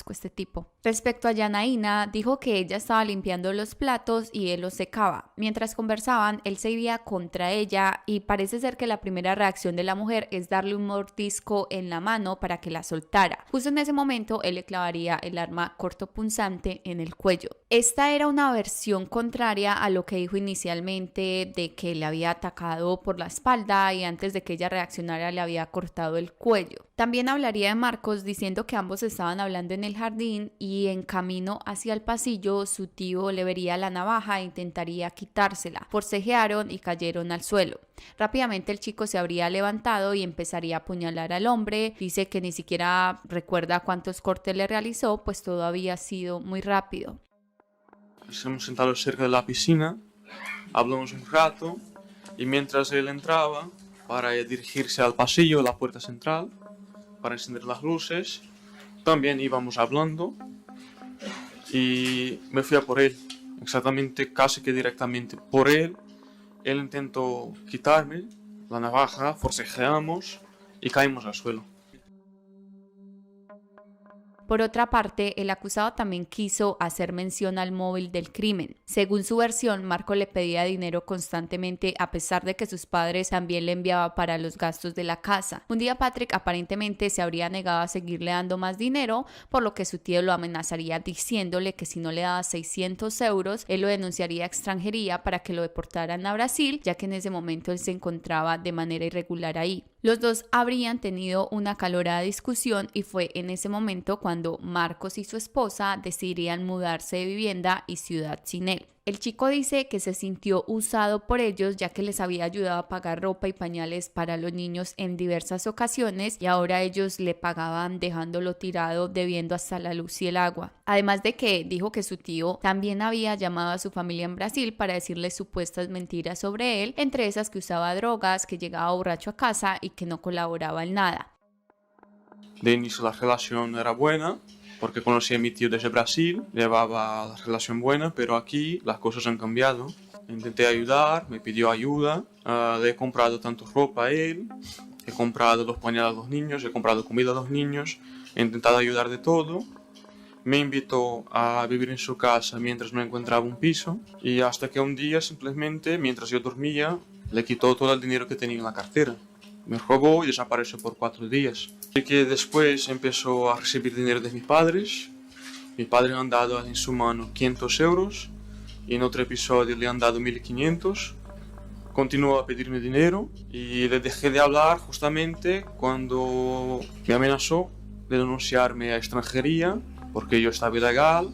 este tipo. Respecto a Yanaína, dijo que ella estaba limpiando los platos y él los secaba. Mientras conversaban, él se iría contra ella y parece ser que la primera reacción de la mujer es darle un mordisco en la mano para que la soltara. Justo en ese momento, él le clavaría el arma cortopunzante en el cuello. Esta era una versión contraria a lo que dijo inicialmente, de que le había atacado por la espalda y antes de que ella reaccionara le había cortado el cuello. También hablaría de Marcos, diciendo que ambos estaban hablando en el jardín y en camino hacia el pasillo su tío le vería la navaja e intentaría quitársela. Forcejearon y cayeron al suelo. Rápidamente el chico se habría levantado y empezaría a apuñalar al hombre. Dice que ni siquiera recuerda cuántos cortes le realizó, pues todo había sido muy rápido. Estamos sentados cerca de la piscina, hablamos un rato y mientras él entraba para dirigirse al pasillo, la puerta central, para encender las luces, también íbamos hablando y me fui a por él, exactamente, casi que directamente por él, Él intentó quitarme la navaja, forcejeamos y caímos al suelo. Por otra parte, el acusado también quiso hacer mención al móvil del crimen. Según su versión, Marco le pedía dinero constantemente a pesar de que sus padres también le enviaban para los gastos de la casa. Un día Patrick aparentemente se habría negado a seguirle dando más dinero, por lo que su tío lo amenazaría diciéndole que si no le daba 600 euros, él lo denunciaría a extranjería para que lo deportaran a Brasil, ya que en ese momento él se encontraba de manera irregular ahí. Los dos habrían tenido una acalorada discusión y fue en ese momento cuando Marcos y su esposa decidirían mudarse de vivienda y ciudad sin él. El chico dice que se sintió usado por ellos ya que les había ayudado a pagar ropa y pañales para los niños en diversas ocasiones y ahora ellos le pagaban dejándolo tirado debiendo hasta la luz y el agua. Además de que dijo que su tío también había llamado a su familia en Brasil para decirles supuestas mentiras sobre él, entre esas que usaba drogas, que llegaba borracho a casa y que no colaboraba en nada. De inicio la relación era buena, porque conocí a mi tío desde Brasil, llevaba la relación buena, pero aquí las cosas han cambiado. Intenté ayudar, me pidió ayuda, le he comprado tanto ropa a él, he comprado los pañales a los niños, he comprado comida a los niños, he intentado ayudar de todo. Me invitó a vivir en su casa mientras no encontraba un piso y hasta que un día simplemente, mientras yo dormía, le quitó todo el dinero que tenía en la cartera. Me robó y desapareció por 4 días. Así que después empezó a recibir dinero de mis padres. Mis padres han dado en su mano 500 euros y en otro episodio le han dado 1500. Continuó a pedirme dinero y le dejé de hablar justamente cuando me amenazó de denunciarme a extranjería porque yo estaba ilegal.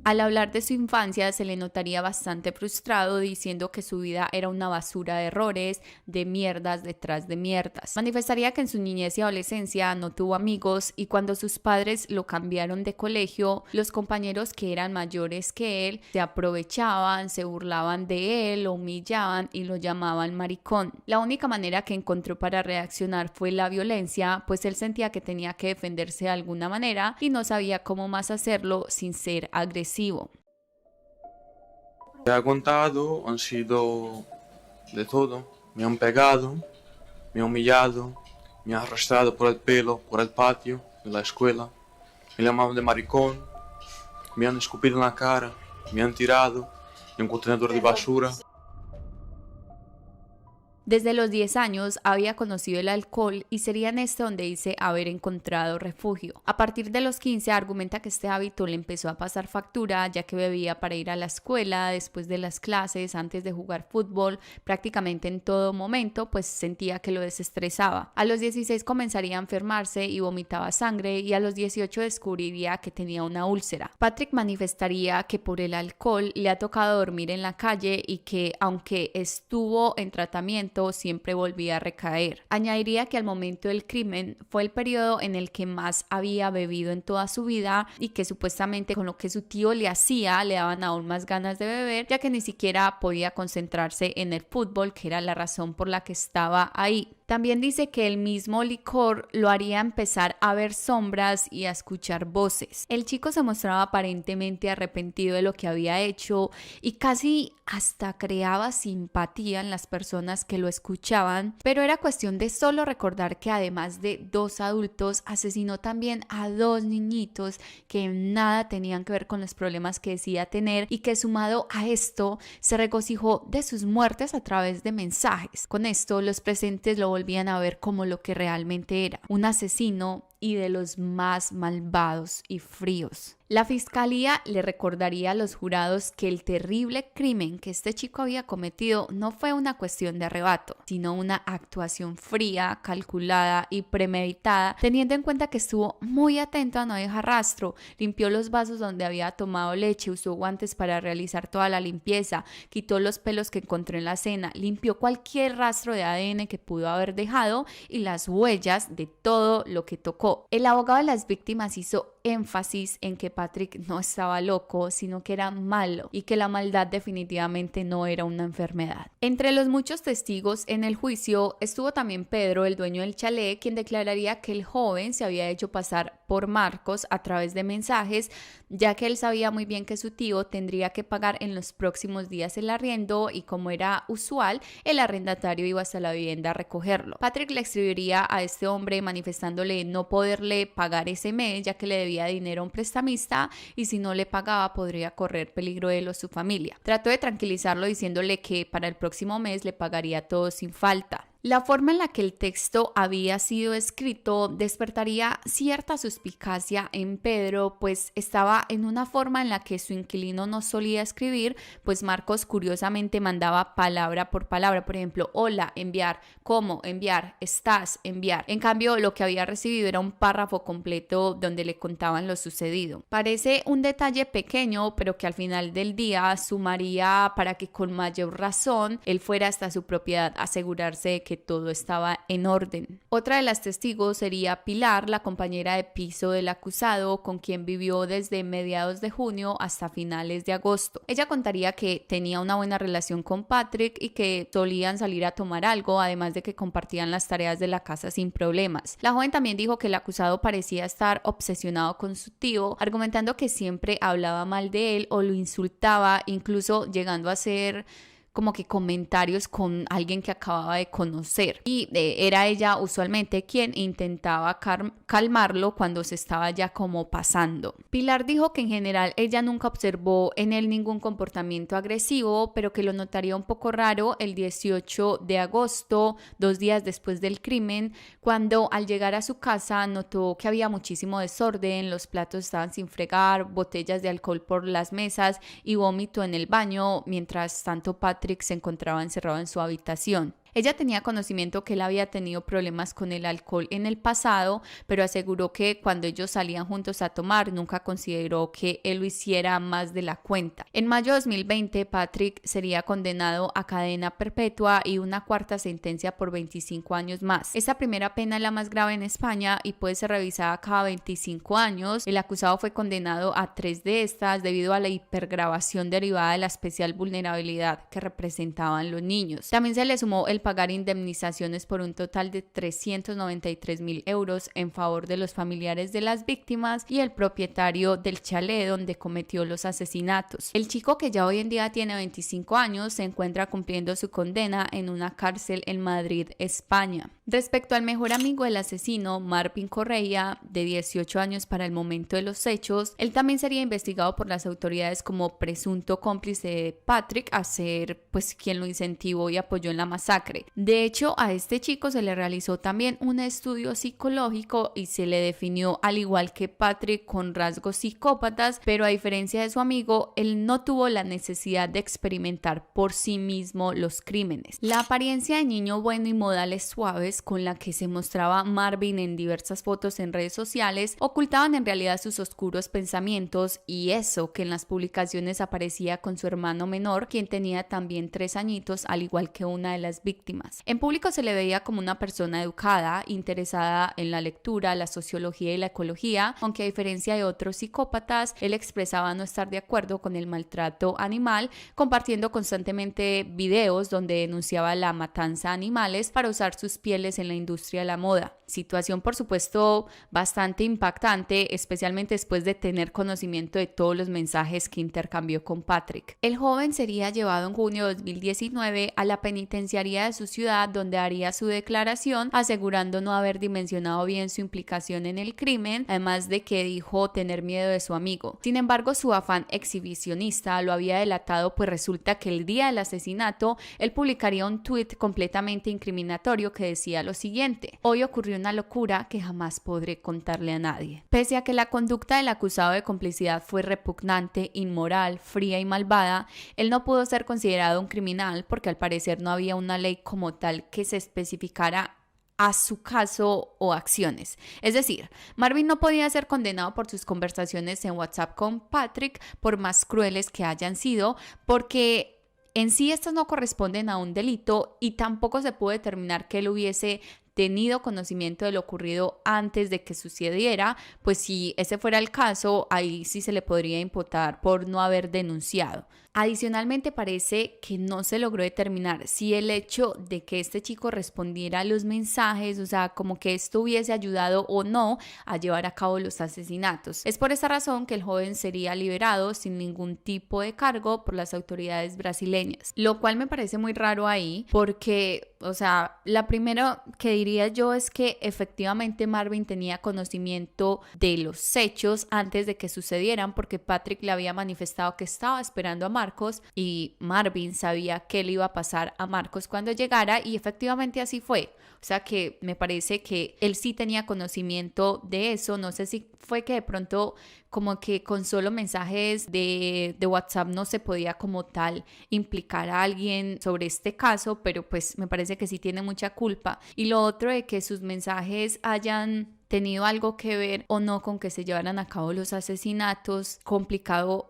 Al hablar de su infancia se le notaría bastante frustrado diciendo que su vida era una basura de errores, de mierdas detrás de mierdas. Manifestaría que en su niñez y adolescencia no tuvo amigos y cuando sus padres lo cambiaron de colegio, los compañeros que eran mayores que él se aprovechaban, se burlaban de él, lo humillaban y lo llamaban maricón. La única manera que encontró para reaccionar fue la violencia, pues él sentía que tenía que defenderse de alguna manera y no sabía cómo más hacerlo sin ser agresivo. Me ha contado, han sido de todo. Me han pegado, me han humillado, me han arrastrado por el pelo, por el patio de la escuela. Me llamaban de maricón, me han escupido en la cara, me han tirado en un contenedor de basura. Desde los 10 años había conocido el alcohol y sería en este donde dice haber encontrado refugio. A partir de los 15 argumenta que este hábito le empezó a pasar factura ya que bebía para ir a la escuela, después de las clases, antes de jugar fútbol, prácticamente en todo momento, pues sentía que lo desestresaba. A los 16 comenzaría a enfermarse y vomitaba sangre y a los 18 descubriría que tenía una úlcera. Patrick manifestaría que por el alcohol le ha tocado dormir en la calle y que aunque estuvo en tratamiento siempre volvía a recaer. Añadiría que al momento del crimen fue el periodo en el que más había bebido en toda su vida y que supuestamente con lo que su tío le hacía le daban aún más ganas de beber, ya que ni siquiera podía concentrarse en el fútbol, que era la razón por la que estaba ahí. También dice que el mismo licor lo haría empezar a ver sombras y a escuchar voces. El chico se mostraba aparentemente arrepentido de lo que había hecho y casi hasta creaba simpatía en las personas que lo escuchaban, pero era cuestión de solo recordar que además de 2 adultos, asesinó también a 2 niñitos que nada tenían que ver con los problemas que decía tener y que sumado a esto se regocijó de sus muertes a través de mensajes. Con esto los presentes lo volvían a ver como lo que realmente era, un asesino y de los más malvados y fríos. La fiscalía le recordaría a los jurados que el terrible crimen que este chico había cometido no fue una cuestión de arrebato, sino una actuación fría, calculada y premeditada, teniendo en cuenta que estuvo muy atento a no dejar rastro, limpió los vasos donde había tomado leche, usó guantes para realizar toda la limpieza, quitó los pelos que encontró en la cena, limpió cualquier rastro de ADN que pudo haber dejado y las huellas de todo lo que tocó. El abogado de las víctimas hizo énfasis en que Patrick no estaba loco, sino que era malo y que la maldad definitivamente no era una enfermedad. Entre los muchos testigos en el juicio estuvo también Pedro, el dueño del chalet, quien declararía que el joven se había hecho pasar por Marcos a través de mensajes, ya que él sabía muy bien que su tío tendría que pagar en los próximos días el arriendo y, como era usual, el arrendatario iba hasta la vivienda a recogerlo. Patrick le escribiría a este hombre manifestándole no poderle pagar ese mes, ya que le debía dinero a un prestamista y si no le pagaba podría correr peligro él o su familia. Trató de tranquilizarlo diciéndole que para el próximo mes le pagaría todo sin falta. La forma en la que el texto había sido escrito despertaría cierta suspicacia en Pedro, pues estaba en una forma en la que su inquilino no solía escribir, pues Marcos curiosamente mandaba palabra por palabra, por ejemplo, hola, enviar, cómo, enviar, estás, enviar. En cambio, lo que había recibido era un párrafo completo donde le contaban lo sucedido. Parece un detalle pequeño, pero que al final del día sumaría para que con mayor razón él fuera hasta su propiedad a asegurarse que todo estaba en orden. Otra de las testigos sería Pilar, la compañera de piso del acusado, con quien vivió desde mediados de junio hasta finales de agosto. Ella contaría que tenía una buena relación con Patrick y que solían salir a tomar algo, además de que compartían las tareas de la casa sin problemas. La joven también dijo que el acusado parecía estar obsesionado con su tío, argumentando que siempre hablaba mal de él o lo insultaba, incluso llegando a ser como que comentarios con alguien que acababa de conocer, y era ella usualmente quien intentaba calmarlo cuando se estaba ya como pasando. Pilar dijo que en general ella nunca observó en él ningún comportamiento agresivo, pero que lo notaría un poco raro el 18 de agosto, 2 días después del crimen, cuando al llegar a su casa notó que había muchísimo desorden, los platos estaban sin fregar, botellas de alcohol por las mesas y vómito en el baño, mientras tanto Patrick se encontraba encerrado en su habitación. Ella tenía conocimiento que él había tenido problemas con el alcohol en el pasado, pero aseguró que cuando ellos salían juntos a tomar, nunca consideró que él lo hiciera más de la cuenta. En mayo de 2020, Patrick sería condenado a cadena perpetua y una cuarta sentencia por 25 años más. Esta primera pena es la más grave en España y puede ser revisada cada 25 años. El acusado fue condenado a 3 de estas debido a la hipergravación derivada de la especial vulnerabilidad que representaban los niños. También se le sumó el pagar indemnizaciones por un total de 393.000 euros en favor de los familiares de las víctimas y el propietario del chalet donde cometió los asesinatos. El chico, que ya hoy en día tiene 25 años, se encuentra cumpliendo su condena en una cárcel en Madrid, España. Respecto al mejor amigo del asesino, Marvin Correia, de 18 años para el momento de los hechos, él también sería investigado por las autoridades como presunto cómplice de Patrick a ser pues quien lo incentivó y apoyó en la masacre. De hecho, a este chico se le realizó también un estudio psicológico y se le definió al igual que Patrick con rasgos psicópatas, pero a diferencia de su amigo, él no tuvo la necesidad de experimentar por sí mismo los crímenes. La apariencia de niño bueno y modales suaves con la que se mostraba Marvin en diversas fotos en redes sociales ocultaban en realidad sus oscuros pensamientos, y eso que en las publicaciones aparecía con su hermano menor, quien tenía también 3 añitos, al igual que una de las víctimas. En público se le veía como una persona educada, interesada en la lectura, la sociología y la ecología, aunque a diferencia de otros psicópatas, él expresaba no estar de acuerdo con el maltrato animal, compartiendo constantemente videos donde denunciaba la matanza de animales para usar sus pieles en la industria de la moda. Situación, por supuesto, bastante impactante, especialmente después de tener conocimiento de todos los mensajes que intercambió con Patrick. El joven sería llevado en junio de 2019 a la penitenciaría de su ciudad, donde haría su declaración asegurando no haber dimensionado bien su implicación en el crimen, además de que dijo tener miedo de su amigo. Sin embargo, su afán exhibicionista lo había delatado, pues resulta que el día del asesinato él publicaría un tuit completamente incriminatorio que decía lo siguiente: hoy ocurrió una locura que jamás podré contarle a nadie. Pese a que la conducta del acusado de complicidad fue repugnante, inmoral, fría y malvada, él no pudo ser considerado un criminal porque al parecer no había una ley como tal que se especificara a su caso o acciones. Es decir, Marvin no podía ser condenado por sus conversaciones en WhatsApp con Patrick, por más crueles que hayan sido, porque en sí estas no corresponden a un delito y tampoco se puede determinar que él hubiese tenido conocimiento de lo ocurrido antes de que sucediera, pues si ese fuera el caso, ahí sí se le podría imputar por no haber denunciado. Adicionalmente, parece que no se logró determinar si el hecho de que este chico respondiera a los mensajes, o sea, como que esto hubiese ayudado o no a llevar a cabo los asesinatos. Es por esa razón que el joven sería liberado sin ningún tipo de cargo por las autoridades brasileñas, lo cual me parece muy raro ahí porque, o sea, la primera que diría yo es que efectivamente Marvin tenía conocimiento de los hechos antes de que sucedieran, porque Patrick le había manifestado que estaba esperando a Marcos y Marvin sabía qué le iba a pasar a Marcos cuando llegara, y efectivamente así fue. O sea que me parece que él sí tenía conocimiento de eso. No sé si fue que de pronto como que con solo mensajes de WhatsApp no se podía como tal implicar a alguien sobre este caso, pero pues me parece que sí tiene mucha culpa. Y lo otro de que sus mensajes hayan tenido algo que ver o no con que se llevaran a cabo los asesinatos, complicados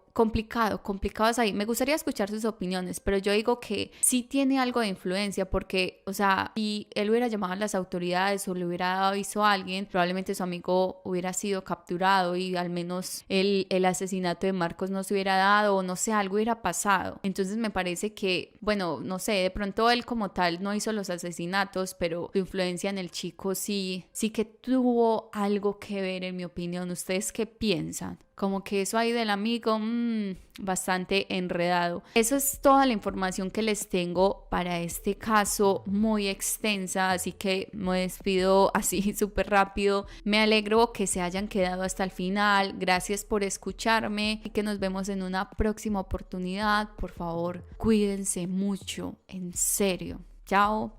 ahí. Me gustaría escuchar sus opiniones, pero yo digo que sí tiene algo de influencia porque, o sea, si él hubiera llamado a las autoridades o le hubiera dado aviso a alguien, probablemente su amigo hubiera sido capturado y al menos el asesinato de Marcos no se hubiera dado, o no sé, algo hubiera pasado. Entonces me parece que, bueno, no sé, de pronto él como tal no hizo los asesinatos, pero su influencia en el chico sí que tuvo algo que ver, en mi opinión. ¿Ustedes qué piensan? Como que eso ahí del amigo, bastante enredado. Eso es toda la información que les tengo para este caso muy extensa, así que me despido así súper rápido. Me alegro que se hayan quedado hasta el final. Gracias por escucharme y que nos vemos en una próxima oportunidad. Por favor, cuídense mucho, en serio. Chao.